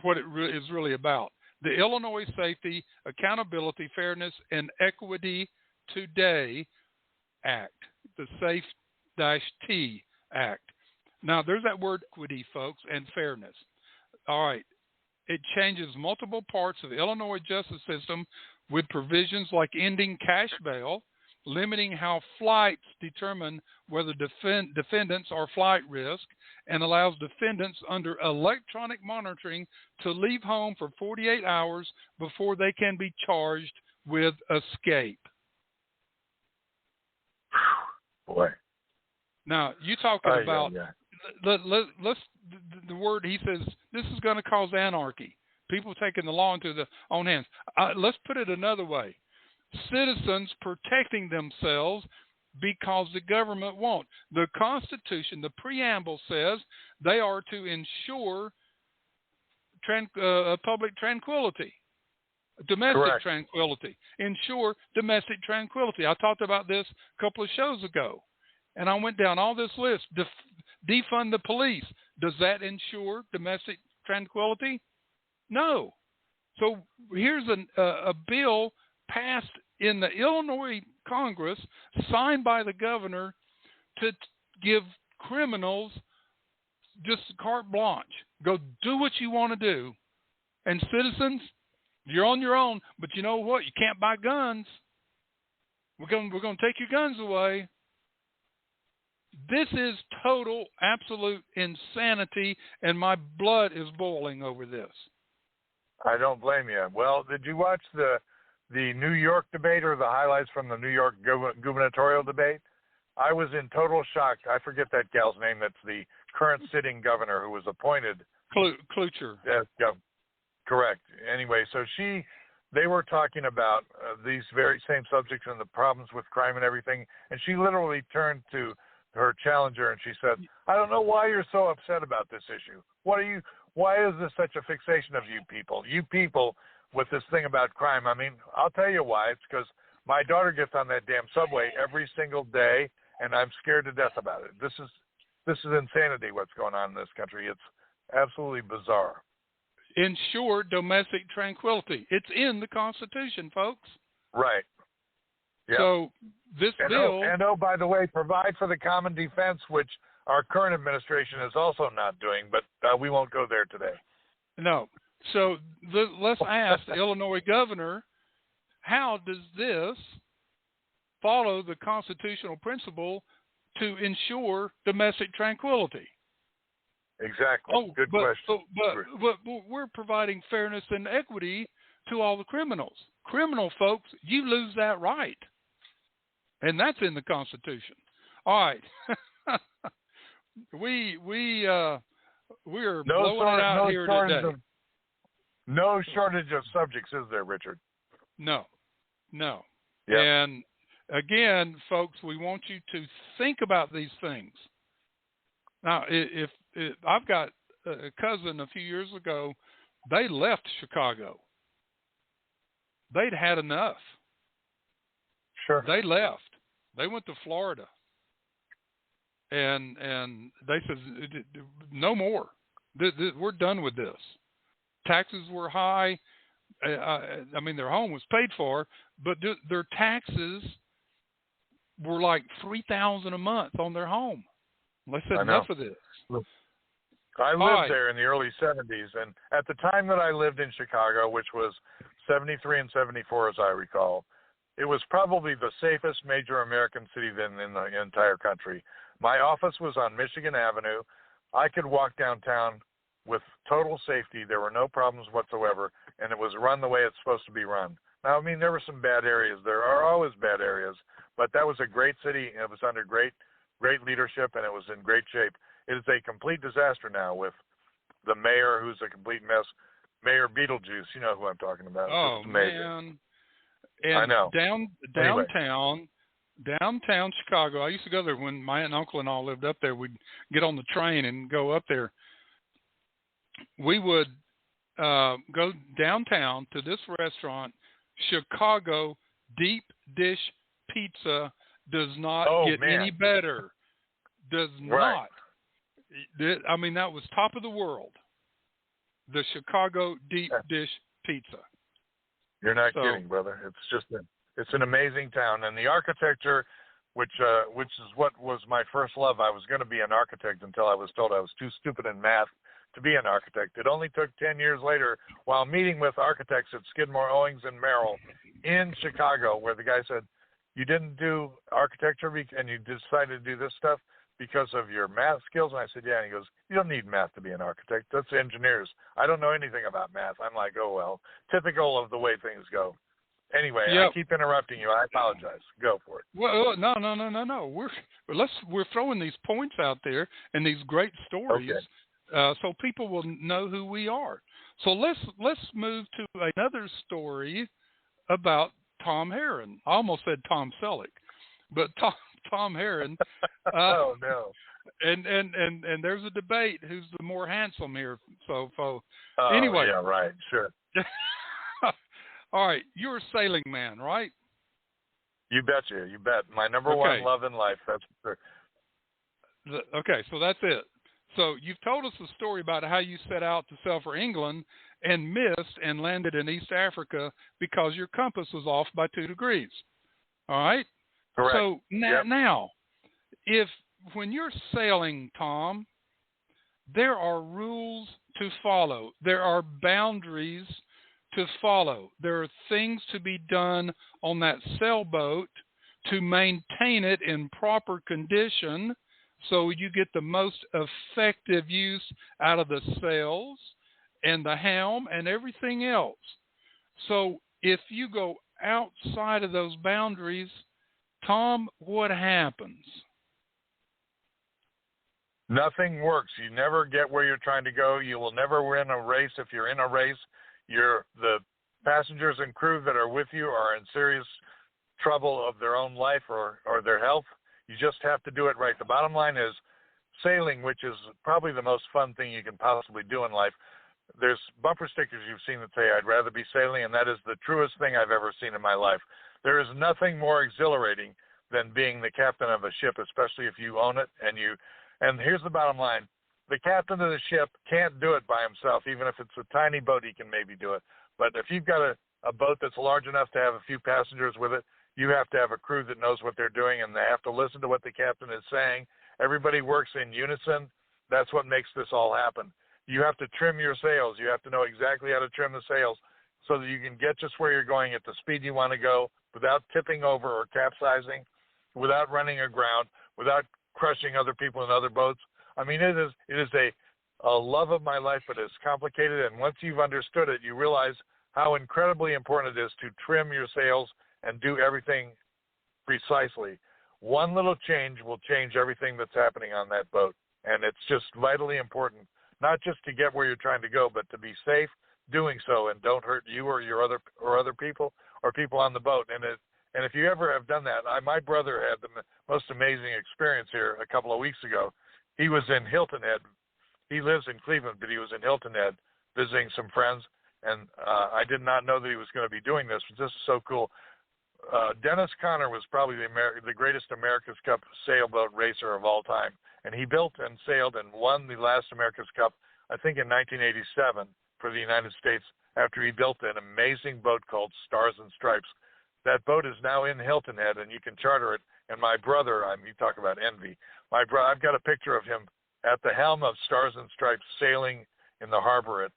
what it is really about. The Illinois Safety, Accountability, Fairness, and Equity Today Act, the SAFE-T Act. Now, there's that word equity, folks, and fairness. All right, it changes multiple parts of the Illinois justice system with provisions like ending cash bail, limiting how flights determine whether defendants are flight risk, and allows defendants under electronic monitoring to leave home for 48 hours before they can be charged with escape. Boy. Now, you talking about, let's the word, he says, this is going to cause anarchy. People taking the law into their own hands. Let's put it another way. Citizens protecting themselves because the government won't. The Constitution, the preamble says they are to ensure public tranquility, domestic tranquility, ensure domestic tranquility. I talked about this a couple of shows ago, and I went down all this list. Defund the police. Does that ensure domestic tranquility? No. So here's a bill passed in the Illinois Congress, signed by the governor, to give criminals just carte blanche. Go do what you want to do. And citizens, you're on your own, but you know what? You can't buy guns. We're going to take your guns away. This is total, absolute insanity, and my blood is boiling over this. I don't blame you. Well, did you watch the New York debate or the highlights from the New York gubernatorial debate? I was in total shock. I forget that gal's name. That's the current sitting governor who was appointed. Klucher. Yeah, correct. Anyway, so they were talking about these very same subjects and the problems with crime and everything, and she literally turned to her challenger and she said, "I don't know why you're so upset about this issue. Why is this such a fixation of you people? You people with this thing about crime. I mean, I'll tell you why. It's because my daughter gets on that damn subway every single day, and I'm scared to death about it. This is insanity what's going on in this country. It's absolutely bizarre. Ensure domestic tranquility. It's in the Constitution, folks. Right. Yep. So this bill... by the way, provide for the common defense, which our current administration is also not doing, but we won't go there today. No. So let's ask the Illinois governor, how does this follow the constitutional principle to ensure domestic tranquility? Exactly. Good question. But we're providing fairness and equity to all the criminals. Criminal folks, you lose that right. And that's in the Constitution. All right. we're blowing it out here today. No shortage of subjects, is there, Richard? No. Yep. And again, folks, we want you to think about these things. Now, if I've got a cousin a few years ago, they left Chicago. They'd had enough. Sure. They left. They went to Florida. And they said, no more. We're done with this. Taxes were high. I mean, their home was paid for, but their taxes were like $3,000 a month on their home. They said, enough of this. I lived there in the early 70s, and at the time that I lived in Chicago, which was 73 and 74, as I recall, it was probably the safest major American city then in the entire country. My office was on Michigan Avenue. I could walk downtown with total safety. There were no problems whatsoever, and it was run the way it's supposed to be run. Now, I mean, there were some bad areas. There are always bad areas, but that was a great city. It was under great leadership, and it was in great shape. It is a complete disaster now with the mayor, who's a complete mess. Mayor Beetlejuice, you know who I'm talking about. Oh, man. And I know. Downtown Chicago, I used to go there when my aunt and uncle and all lived up there. We'd get on the train and go up there. We would go downtown to this restaurant, Chicago Deep Dish Pizza. Does not get any better. Does not. I mean, that was top of the world. The Chicago Deep Dish Pizza. You're not kidding, brother. It's an amazing town, and the architecture, which is what was my first love. I was going to be an architect until I was told I was too stupid in math to be an architect. It only took 10 years later, while meeting with architects at Skidmore, Owings, and Merrill in Chicago, where the guy said, "You didn't do architecture and you decided to do this stuff because of your math skills?" And I said, "Yeah." And he goes, "You don't need math to be an architect. That's engineers. I don't know anything about math." I'm like, "Oh, well, typical of the way things go." Anyway, I keep interrupting you. I apologize. Go for it. Well, no. We're throwing these points out there and these great stories, so people will know who we are. So let's move to another story about Tom Herron. I almost said Tom Selleck, but Tom Herron. Oh no. And there's a debate who's the more handsome here. So anyway. Yeah, right. Sure. All right, you're a sailing man, right? You betcha. You bet. My number one love in life. That's for sure. Okay, so that's it. So you've told us the story about how you set out to sail for England and missed and landed in East Africa because your compass was off by 2 degrees. All right? Correct. So now, when you're sailing, Tom, there are rules to follow. There are boundaries to follow. There are things to be done on that sailboat to maintain it in proper condition so you get the most effective use out of the sails and the helm and everything else. So if you go outside of those boundaries, Tom, what happens? Nothing works. You never get where you're trying to go. You will never win a race. If you're in a race, the passengers and crew that are with you are in serious trouble of their own life or their health. You just have to do it right. The bottom line is sailing, which is probably the most fun thing you can possibly do in life. There's bumper stickers you've seen that say, "I'd rather be sailing," and that is the truest thing I've ever seen in my life. There is nothing more exhilarating than being the captain of a ship, especially if you own it. And here's the bottom line. the captain of the ship can't do it by himself. Even if it's a tiny boat, he can maybe do it. But if you've got a boat that's large enough to have a few passengers with it, you have to have a crew that knows what they're doing, and they have to listen to what the captain is saying. Everybody works in unison. That's what makes this all happen. You have to trim your sails. You have to know exactly how to trim the sails so that you can get just where you're going at the speed you want to go without tipping over or capsizing, without running aground, without crushing other people in other boats. I mean, it is a love of my life, but it's complicated. And once you've understood it, you realize how incredibly important it is to trim your sails and do everything precisely. One little change will change everything that's happening on that boat. And it's just vitally important, not just to get where you're trying to go, but to be safe doing so and don't hurt you or your other people or people on the boat. And if you ever have done that, my brother had the most amazing experience here a couple of weeks ago. He was in Hilton Head. He lives in Cleveland, but he was in Hilton Head visiting some friends. And I did not know that he was going to be doing this, but this is so cool. Dennis Conner was probably the greatest America's Cup sailboat racer of all time. And he built and sailed and won the last America's Cup, I think in 1987 for the United States after he built an amazing boat called Stars and Stripes. That boat is now in Hilton Head, and you can charter it. And my brother, you talk about envy. I've got a picture of him at the helm of Stars and Stripes sailing in the harbor at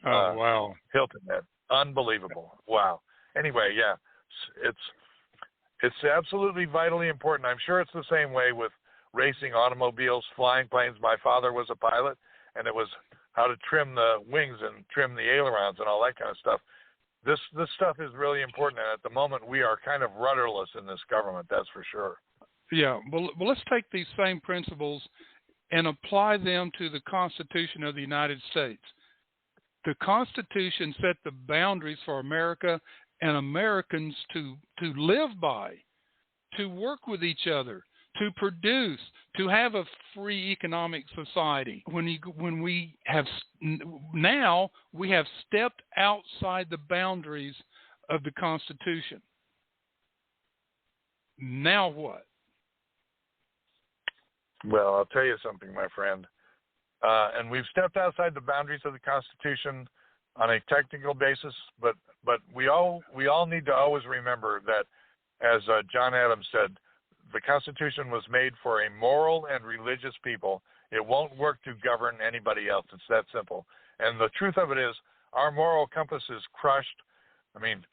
wow. Hilton Head. Unbelievable. Wow. Anyway, yeah, it's absolutely vitally important. I'm sure it's the same way with racing automobiles, flying planes. My father was a pilot, and it was how to trim the wings and trim the ailerons and all that kind of stuff. This stuff is really important, and at the moment we are kind of rudderless in this government, that's for sure. Yeah, well, let's take these same principles and apply them to the Constitution of the United States. The Constitution set the boundaries for America and Americans to live by, to work with each other, to produce, to have a free economic society. When we have stepped outside the boundaries of the Constitution. Now what? Well, I'll tell you something, my friend. And we've stepped outside the boundaries of the Constitution on a technical basis, but we all need to always remember that, as John Adams said, the Constitution was made for a moral and religious people. It won't work to govern anybody else. It's that simple. And the truth of it is, our moral compass is crushed. I mean,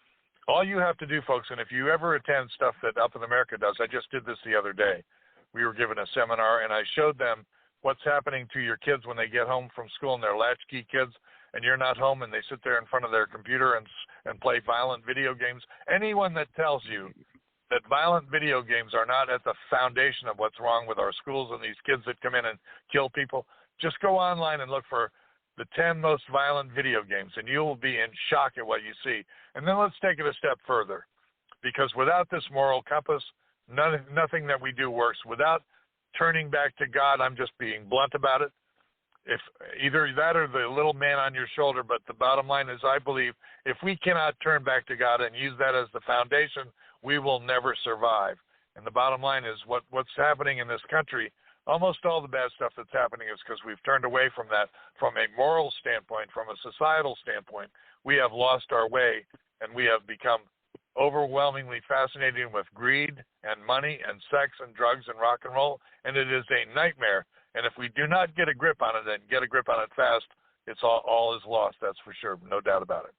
all you have to do, folks, and if you ever attend stuff that Up in America does, I just did this the other day. We were given a seminar, and I showed them what's happening to your kids when they get home from school, and they're latchkey kids, and you're not home, and they sit there in front of their computer and play violent video games. Anyone that tells you that violent video games are not at the foundation of what's wrong with our schools and these kids that come in and kill people, just go online and look for the 10 most violent video games, and you will be in shock at what you see. And then let's take it a step further, because without this moral compass, nothing that we do works. Without turning back to God, I'm just being blunt about it. If either that or the little man on your shoulder, but the bottom line is, I believe if we cannot turn back to God and use that as the foundation, we will never survive. And the bottom line is what's happening in this country, almost all the bad stuff that's happening is because we've turned away from that. From a moral standpoint, from a societal standpoint, we have lost our way, and we have become overwhelmingly fascinated with greed and money and sex and drugs and rock and roll, and it is a nightmare. And if we do not get a grip on it and get a grip on it fast, it's all is lost. That's for sure, no doubt about it.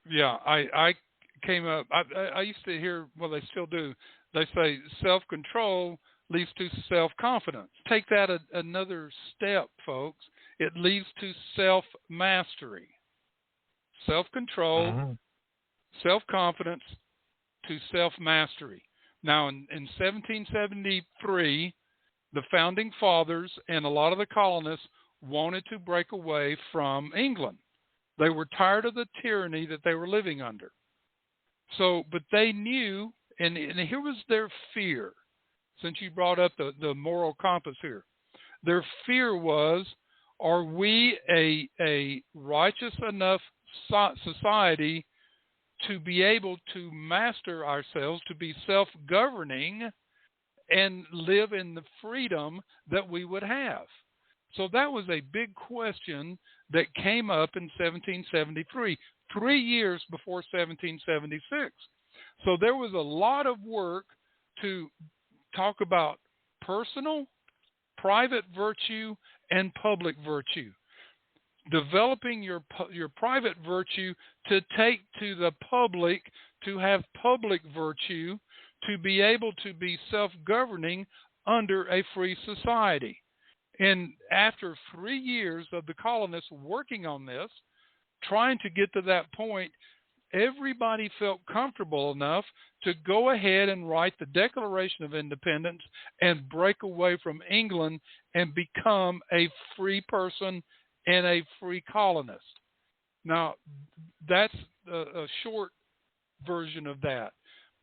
Yeah, I came up. I used to hear, well, they still do. They say self-control leads to self-confidence. Take that another step, folks. It leads to self-mastery. Self-control, self-confidence to self-mastery. Now, in 1773, the founding fathers and a lot of the colonists wanted to break away from England. They were tired of the tyranny that they were living under. So, but they knew, and here was their fear, since you brought up the moral compass here. Their fear was, are we a righteous enough society to be able to master ourselves, to be self-governing, and live in the freedom that we would have? So that was a big question that came up in 1773, 3 years before 1776. So there was a lot of work to talk about personal, private virtue, and public virtue. Developing your private virtue to take to the public, to have public virtue, to be able to be self-governing under a free society. And after 3 years of the colonists working on this, trying to get to that point, everybody felt comfortable enough to go ahead and write the Declaration of Independence and break away from England and become a free person and a free colonist. Now, that's a short version of that.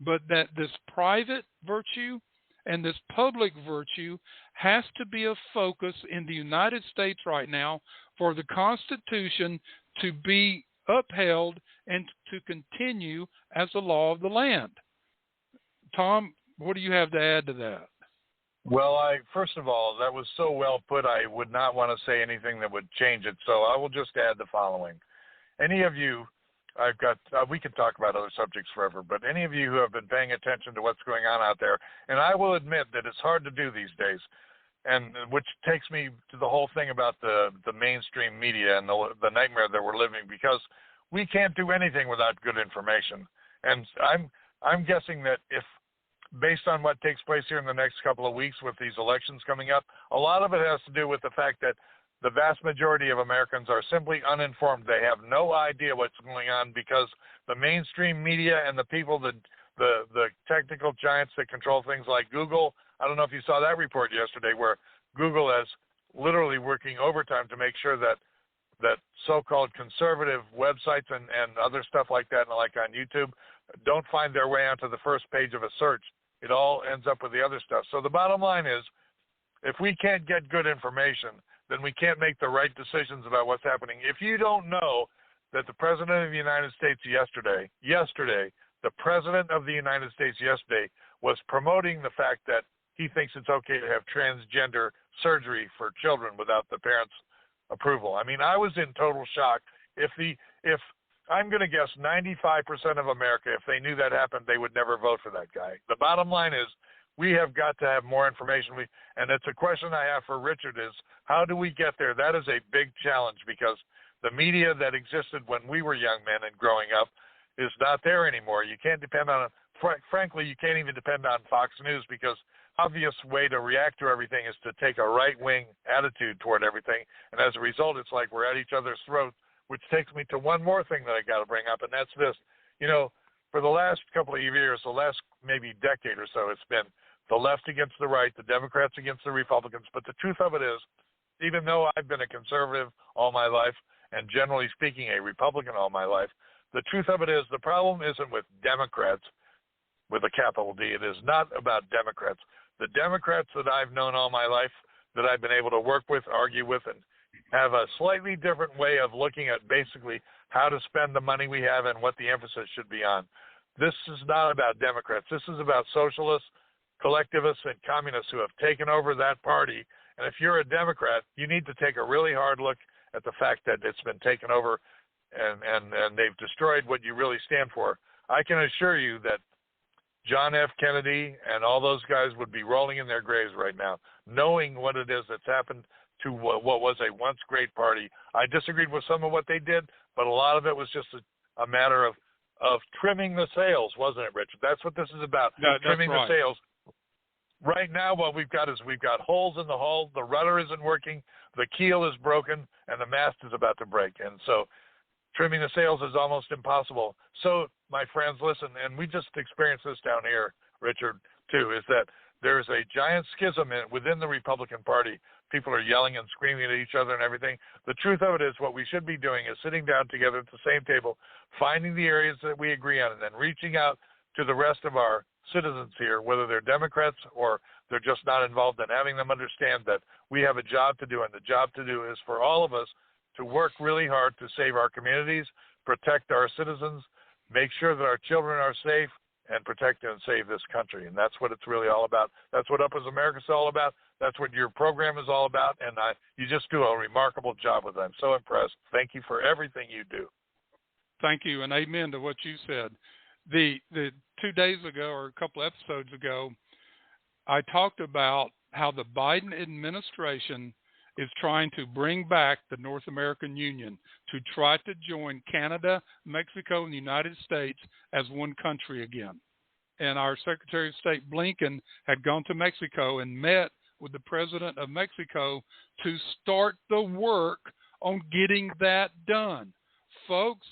But that this private virtue and this public virtue has to be a focus in the United States right now for the Constitution to be upheld and to continue as the law of the land. Tom, what do you have to add to that? Well, first of all, that was so well put, I would not want to say anything that would change it. So I will just add the following. Any of you, we could talk about other subjects forever, but any of you who have been paying attention to what's going on out there, and I will admit that it's hard to do these days, and which takes me to the whole thing about the mainstream media and the nightmare that we're living, because we can't do anything without good information. And I'm guessing that if, based on what takes place here in the next couple of weeks with these elections coming up, a lot of it has to do with the fact that the vast majority of Americans are simply uninformed. They have no idea what's going on because the mainstream media and the people, the technical giants that control things like Google, I don't know if you saw that report yesterday where Google is literally working overtime to make sure that so-called conservative websites and other stuff like that, like on YouTube, don't find their way onto the first page of a search. It all ends up with the other stuff. So the bottom line is, if we can't get good information, then we can't make the right decisions about what's happening. If you don't know that the President of the United States yesterday, the President of the United States yesterday was promoting the fact that he thinks it's okay to have transgender surgery for children without the parents' approval. I mean, I was in total shock. If I'm going to guess 95% of America, if they knew that happened, they would never vote for that guy. The bottom line is, we have got to have more information. And it's a question I have for Richard is, how do we get there? That is a big challenge because the media that existed when we were young men and growing up is not there anymore. You can't depend on it. Frankly, you can't even depend on Fox News because obvious way to react to everything is to take a right-wing attitude toward everything. And as a result, it's like we're at each other's throats, which takes me to one more thing that I got to bring up, and that's this. You know, for the last couple of years, the last maybe decade or so, it's been the left against the right, the Democrats against the Republicans. But the truth of it is, even though I've been a conservative all my life and generally speaking a Republican all my life, the truth of it is the problem isn't with Democrats with a capital D. It is not about Democrats. The Democrats that I've known all my life, that I've been able to work with, argue with, and have a slightly different way of looking at basically how to spend the money we have and what the emphasis should be on. This is not about Democrats. This is about socialists, collectivists, and communists who have taken over that party. And if you're a Democrat, you need to take a really hard look at the fact that it's been taken over and they've destroyed what you really stand for. I can assure you that John F. Kennedy and all those guys would be rolling in their graves right now, knowing what it is that's happened to what was a once great party. I disagreed with some of what they did, but a lot of it was just a matter of trimming the sails, wasn't it, Richard? That's what this is about, trimming the sails. Right now, what we've got is we've got holes in the hull, the rudder isn't working, the keel is broken, and the mast is about to break. And so trimming the sails is almost impossible. So, my friends, listen, and we just experienced this down here, Richard, too, is that there's a giant schism within the Republican Party. People are yelling and screaming at each other and everything. The truth of it is what we should be doing is sitting down together at the same table, finding the areas that we agree on, and then reaching out to the rest of our citizens here, whether they're Democrats or they're just not involved, and having them understand that we have a job to do, and the job to do is for all of us to work really hard to save our communities, protect our citizens, make sure that our children are safe, and protect and save this country. And that's what it's really all about. That's what Up As America's all about. That's what your program is all about, and you just do a remarkable job with it. I'm so impressed. Thank you for everything you do. Thank you, and amen to what you said. The 2 days ago or a couple episodes ago, I talked about how the Biden administration is trying to bring back the North American Union to try to join Canada, Mexico, and the United States as one country again. And our Secretary of State Blinken had gone to Mexico and met with the president of Mexico to start the work on getting that done. Folks,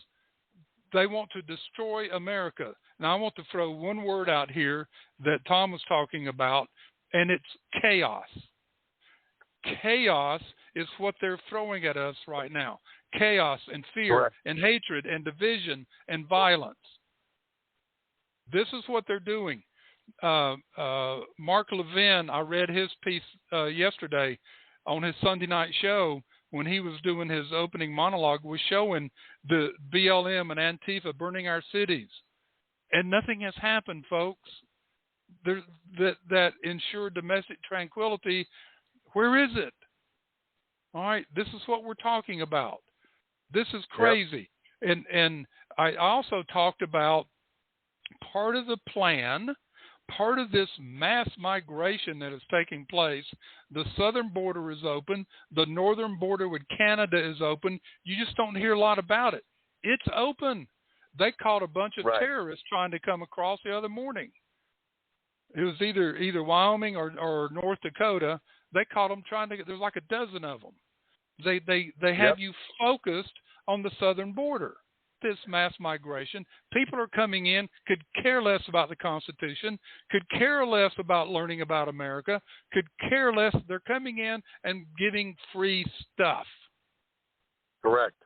they want to destroy America. Now, I want to throw one word out here that Tom was talking about, and it's chaos. Chaos is what they're throwing at us right now. Chaos and fear Correct. and hatred and division and violence. This is what they're doing. Mark Levin, I read his piece yesterday on his Sunday night show when he was doing his opening monologue, was showing the BLM and Antifa burning our cities. And nothing has happened, folks. That ensured domestic tranquility, where is it? All right, this is what we're talking about. This is crazy. Yep. And I also talked about part of the plan, part of this mass migration that is taking place. The southern border is open. The northern border with Canada is open. You just don't hear a lot about it. It's open. They caught a bunch of terrorists trying to come across the other morning. It was either Wyoming or North Dakota. They caught them trying to get. There's like a dozen of them. They have you focused on the southern border. This mass migration. People are coming in, could care less about the Constitution, could care less about learning about America, could care less. They're coming in and getting free stuff. Correct.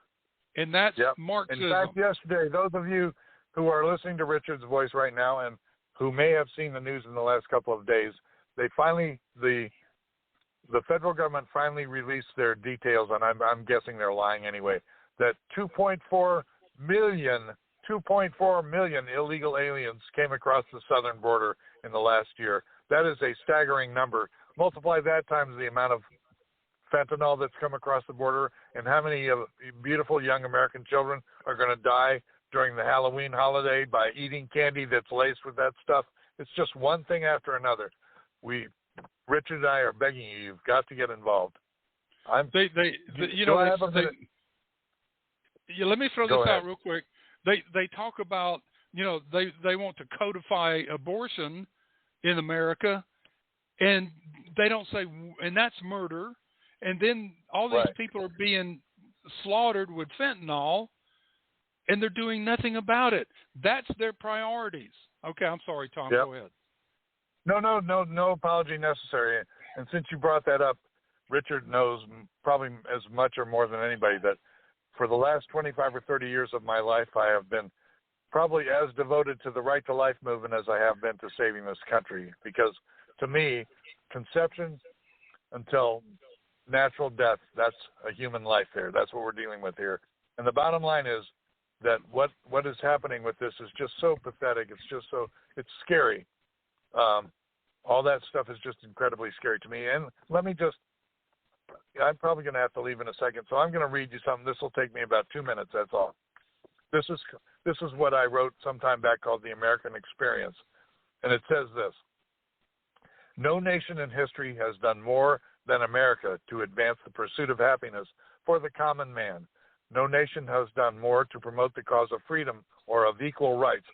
And that's Marxism. In fact, yesterday, those of you who are listening to Richard's voice right now and who may have seen the news in the last couple of days, they finally, the federal government finally released their details, and I'm guessing they're lying anyway, that 2.4 million illegal aliens came across the southern border in the last year. That is a staggering number. Multiply that times the amount of fentanyl that's come across the border, and how many beautiful young American children are going to die during the Halloween holiday by eating candy that's laced with that stuff. It's just one thing after another. Richard and I are begging you, you've got to get involved. Let me throw this out real quick. They talk about, they want to codify abortion in America, and they don't say, and that's murder. And then all these people are being slaughtered with fentanyl, and they're doing nothing about it. That's their priorities. Okay, I'm sorry, Tom. Go ahead. No apology necessary. And since you brought that up, Richard knows probably as much or more than anybody that for the last 25 or 30 years of my life, I have been probably as devoted to the Right to Life movement as I have been to saving this country. Because to me, conception until natural death, that's a human life there. That's what we're dealing with here. And the bottom line is that what is happening with this is just so pathetic. It's scary. All that stuff is just incredibly scary to me. And I'm probably going to have to leave in a second, so I'm going to read you something. This will take me about 2 minutes, that's all. This is what I wrote sometime back called The American Experience. And it says this: no nation in history has done more than America to advance the pursuit of happiness for the common man. No nation has done more to promote the cause of freedom or of equal rights.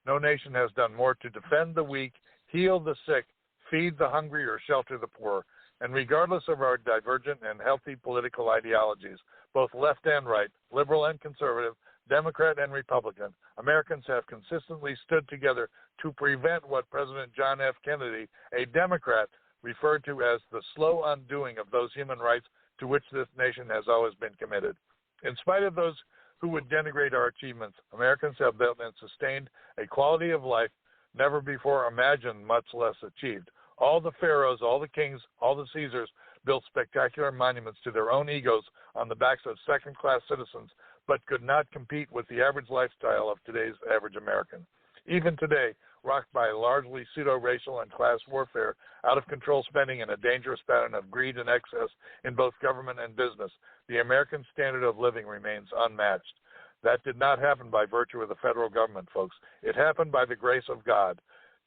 No nation has done more to defend the weak, heal the sick, feed the hungry, or shelter the poor. And regardless of our divergent and healthy political ideologies, both left and right, liberal and conservative, Democrat and Republican, Americans have consistently stood together to prevent what President John F. Kennedy, a Democrat, referred to as the slow undoing of those human rights to which this nation has always been committed. In spite of those who would denigrate our achievements, Americans have built and sustained a quality of life never before imagined, much less achieved. All the pharaohs, all the kings, all the Caesars built spectacular monuments to their own egos on the backs of second-class citizens, but could not compete with the average lifestyle of today's average American. Even today, rocked by largely pseudo-racial and class warfare, out-of-control spending, and a dangerous pattern of greed and excess in both government and business, the American standard of living remains unmatched. That did not happen by virtue of the federal government, folks. It happened by the grace of God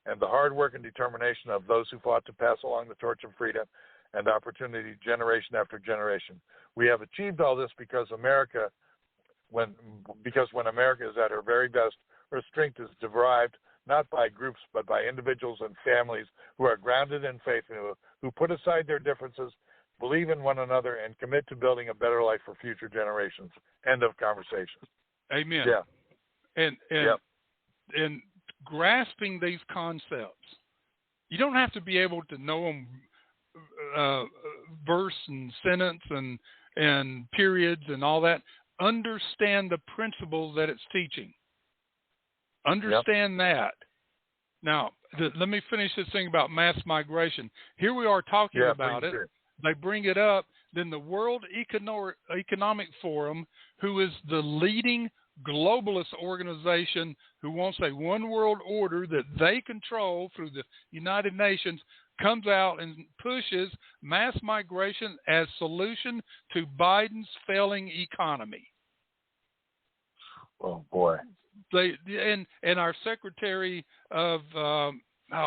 and the hard work and determination of those who fought to pass along the torch of freedom and opportunity generation after generation. We have achieved all this because when America is at her very best, her strength is derived not by groups but by individuals and families who are grounded in faith, who put aside their differences, believe in one another, and commit to building a better life for future generations. End of conversation. Amen. Yeah. And grasping these concepts, you don't have to be able to know them verse and sentence and periods and all that. Understand the principles that it's teaching. Understand that. Now, let me finish this thing about mass migration. Here we are talking about it. Sure. They bring it up. Then the World Economic Forum, who is the leading globalist organization who wants a one world order that they control through the United Nations, comes out and pushes mass migration as solution to Biden's failing economy. Oh boy! And our Secretary of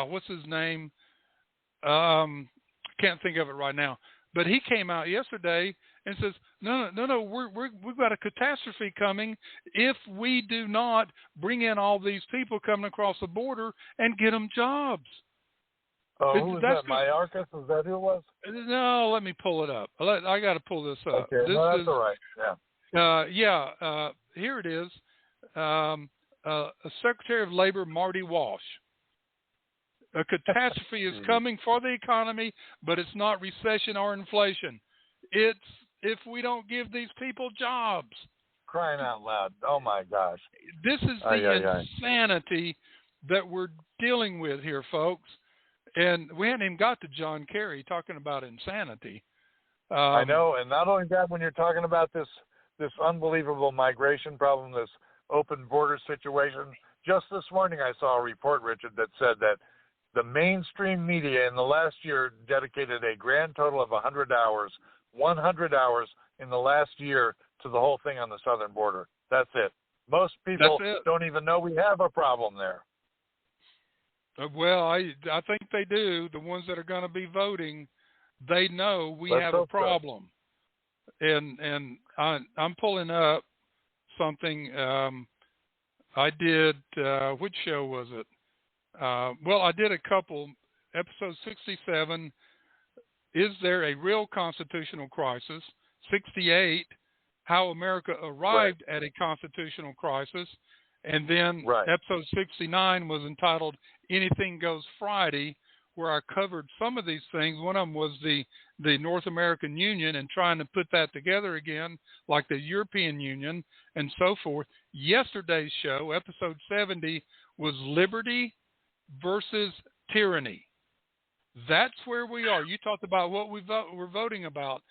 what's his name? Can't think of it right now. But he came out yesterday and says, no, we've got a catastrophe coming if we do not bring in all these people coming across the border and get them jobs. Oh, who was that? Mayorkas? Is that who it was? No, let me pull it up. I got to pull this up. Okay, that's all right. Yeah. Here it is. Secretary of Labor Marty Walsh. A catastrophe is coming for the economy, but it's not recession or inflation. It's if we don't give these people jobs. Crying out loud. Oh, my gosh. This is the insanity that we're dealing with here, folks. And we hadn't even got to John Kerry talking about insanity. I know, and not only that, when you're talking about this unbelievable migration problem, this open border situation, just this morning I saw a report, Richard, that said that the mainstream media in the last year dedicated a grand total of 100 hours in the last year to the whole thing on the southern border. That's it. Most people don't even know we have a problem there. Well, I think they do. The ones that are going to be voting, they know we have a problem. And I'm pulling up something I did. Which show was it? Well, I did a couple. Episode 67, Is There a Real Constitutional Crisis? 68, How America Arrived at a Constitutional Crisis. And then episode 69 was entitled Anything Goes Friday, where I covered some of these things. One of them was the North American Union and trying to put that together again, like the European Union and so forth. Yesterday's show, episode 70, was liberty versus tyranny. That's where we are. You talked about what we're voting about.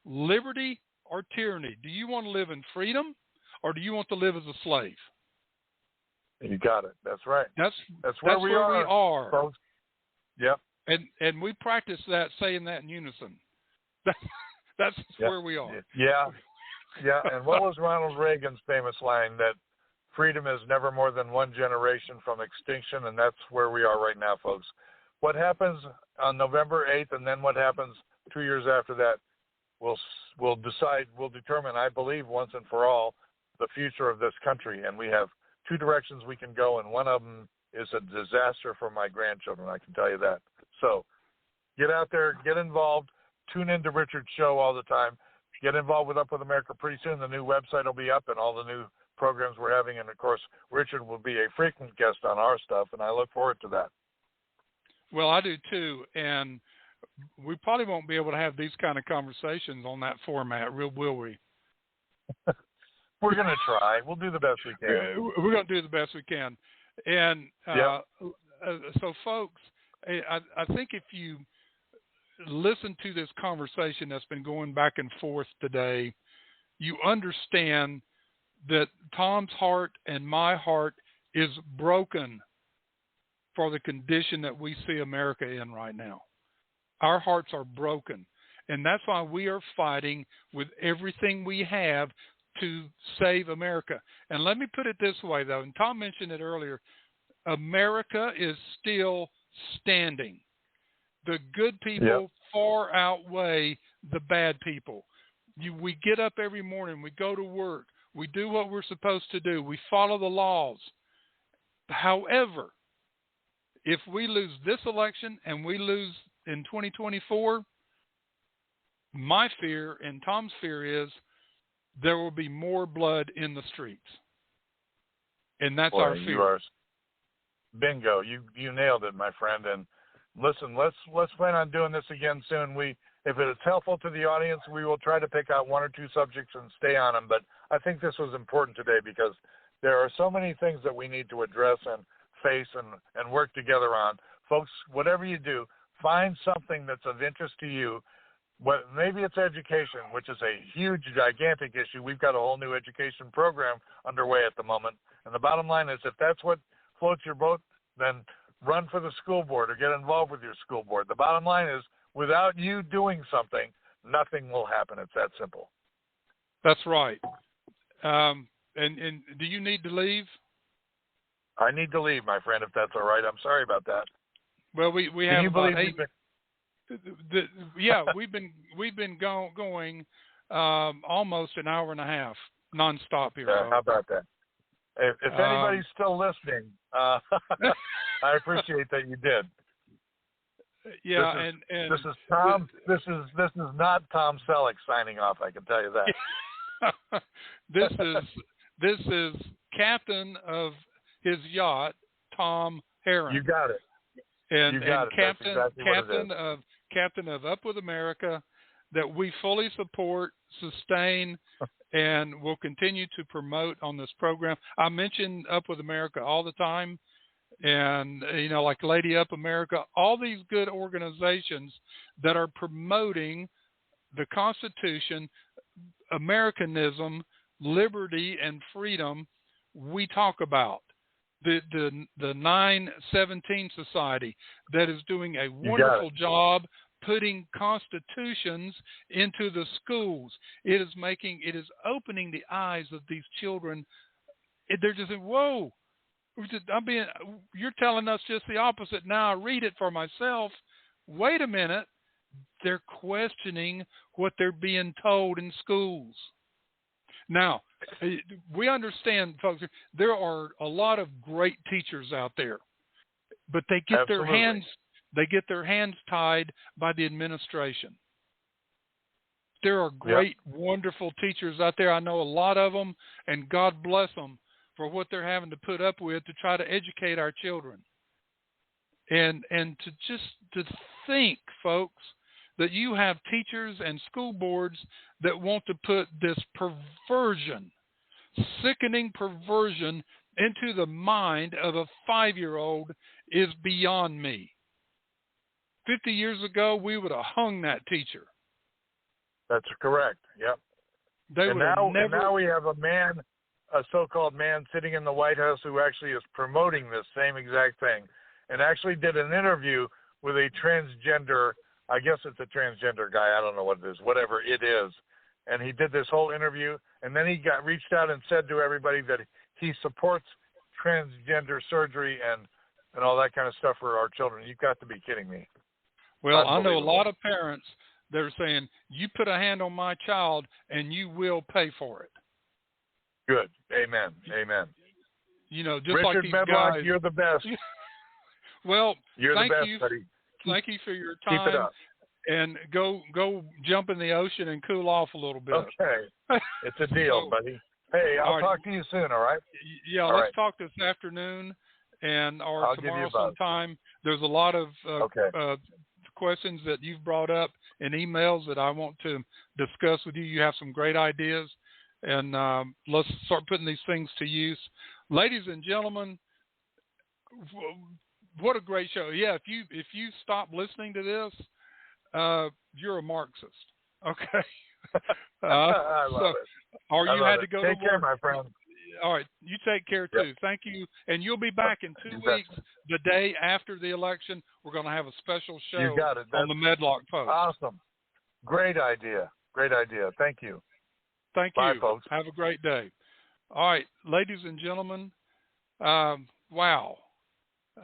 Liberty or tyranny. Do you want to live in freedom or do you want to live as a slave? You got it. That's right. That's where we are. Folks. Yep. And we practice that, saying that in unison. That's where we are. Yeah. Yeah. And what was Ronald Reagan's famous line that freedom is never more than one generation from extinction? And that's where we are right now, folks. What happens on November 8th and then what happens 2 years after that will determine, I believe, once and for all, the future of this country. And we have two directions we can go, and one of them is a disaster for my grandchildren, I can tell you that. So get out there, get involved, tune into Richard's show all the time, get involved with Up With America. Pretty soon the new website will be up and all the new programs we're having, and of course Richard will be a frequent guest on our stuff, and I look forward to that. Well, I do too, and we probably won't be able to have these kind of conversations on that format, will we? We're going to try. We'll do the best we can. We're going to do the best we can. And so, folks, I think if you listen to this conversation that's been going back and forth today, you understand that Tom's heart and my heart is broken for the condition that we see America in right now. Our hearts are broken. And that's why we are fighting with everything we have to save America. And let me put it this way, though, and Tom mentioned it earlier, America is still standing. The good people far outweigh the bad people. We get up every morning, we go to work, we do what we're supposed to do, we follow the laws. However, if we lose this election and we lose in 2024, my fear and Tom's fear is there will be more blood in the streets. And that's our fear. Bingo. You nailed it, my friend. And listen, let's plan on doing this again soon. If it is helpful to the audience, we will try to pick out one or two subjects and stay on them. But I think this was important today because there are so many things that we need to address and face and work together on. Folks, whatever you do, find something that's of interest to you. Maybe it's education, which is a huge, gigantic issue. We've got a whole new education program underway at the moment. And the bottom line is if that's what floats your boat, then run for the school board or get involved with your school board. The bottom line is without you doing something, nothing will happen. It's that simple. That's right. And do you need to leave? I need to leave, my friend, if that's all right. I'm sorry about that. Well, we Can have you about believe 8. We've been going almost an hour and a half nonstop here. How about that? If anybody's still listening, I appreciate that you did. Yeah, this is Tom. This is not Tom Selleck signing off. I can tell you that. This is captain of his yacht, Tom Herron. You got it. And captain captain of Up With America, that we fully support, sustain, and will continue to promote on this program. I mention Up With America all the time, and like Lady Up America, all these good organizations that are promoting the Constitution, Americanism, liberty, and freedom. We talk about the 917 Society that is doing a wonderful job putting constitutions into the schools. It is opening the eyes of these children. They're just saying, whoa, you're telling us just the opposite. Now I read it for myself. Wait a minute. They're questioning what they're being told in schools. Now, we understand, folks, there are a lot of great teachers out there, but they get their hands tied by the administration. There are great, wonderful teachers out there. I know a lot of them, and God bless them for what they're having to put up with to try to educate our children. And to think, folks, that you have teachers and school boards that want to put this perversion, sickening perversion, into the mind of a 5-year-old is beyond me. 50 years ago, we would have hung that teacher. That's correct. Yep. And now we have a so-called man sitting in the White House who actually is promoting this same exact thing, and actually did an interview with a transgender, I guess it's a transgender guy, I don't know what it is, whatever it is. And he did this whole interview, and then he reached out and said to everybody that he supports transgender surgery and all that kind of stuff for our children. You've got to be kidding me. Well, I know a lot of parents that are saying, you put a hand on my child and you will pay for it. Good. Amen. Amen. Just Richard like these Medlock, guys. you're the best. Well, you're thank the best, you. buddy. Thank you for your time. Keep it up. And go jump in the ocean and cool off a little bit. Okay. It's a deal, buddy. Hey, I'll talk to you soon, all right? Yeah, let's talk this afternoon or tomorrow sometime. There's a lot of questions that you've brought up in emails that I want to discuss with you. You have some great ideas, and let's start putting these things to use. Ladies and gentlemen, what a great show. Yeah, if you stop listening to this, you're a Marxist. Okay. I love it. Or you had to go to work. Take care, my friend. All right. You take care, Yep. too. Thank you. And you'll be back in 2 weeks, the day after the election. We're going to have a special show You got it. on the Medlock Post. Awesome. Great idea. Great idea. Thank you. Thank Bye, you. folks. Have a great day. All right, ladies and gentlemen, wow.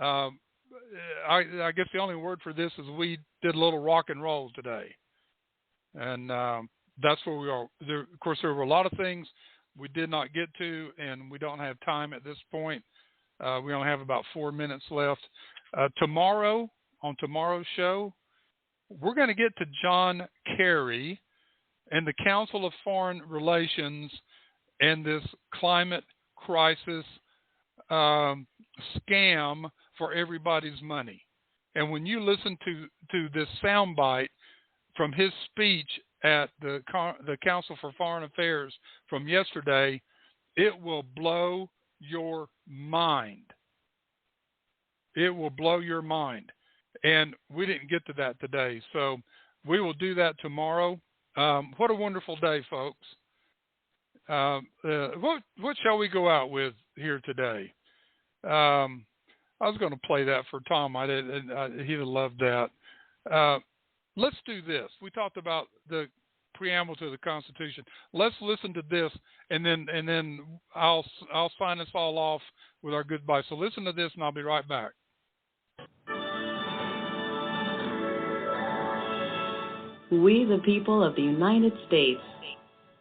I guess the only word for this is we did a little rock and roll today. And that's where we are. Of course, there were a lot of things we did not get to, and we don't have time at this point. We only have about 4 minutes left. Tomorrow, on tomorrow's show, we're going to get to John Kerry and the Council of Foreign Relations and this climate crisis scam for everybody's money. And when you listen to this soundbite from his speech at the Council for Foreign Affairs from yesterday, it will blow your mind. It will blow your mind. And we didn't get to that today, so we will do that tomorrow. What a wonderful day, folks. What shall we go out with here today? I was going to play that for Tom. He'd have loved that. Let's do this. We talked about the preamble to the Constitution. Let's listen to this, and then I'll sign us all off with our goodbye. So listen to this, and I'll be right back. We, the people of the United States,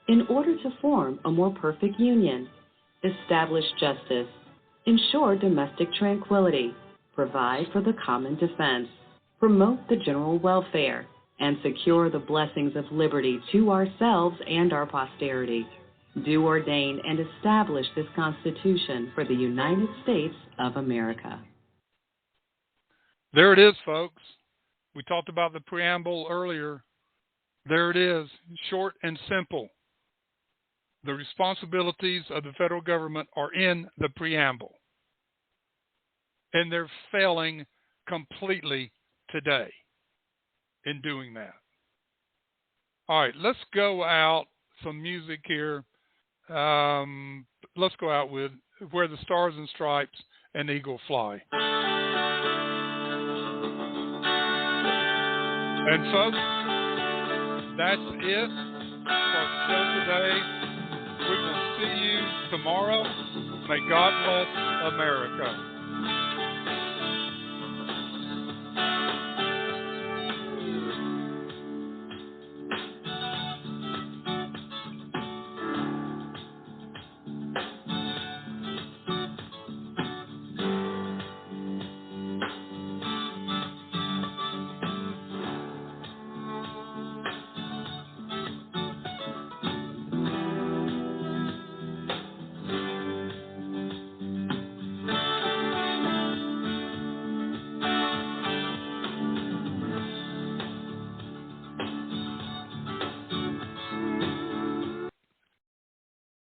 in order to form a more perfect union, establish justice, ensure domestic tranquility, provide for the common defense, promote the general welfare, and secure the blessings of liberty to ourselves and our posterity, do ordain and establish this Constitution for the United States of America. There it is, folks. We talked about the preamble earlier. There it is, short and simple. The responsibilities of the federal government are in the preamble. And they're failing completely today in doing that. All right, let's go out, some music here. Let's go out with Where the Stars and Stripes and Eagle Fly. And folks, that's it for our show today. We will see you tomorrow. May God bless America.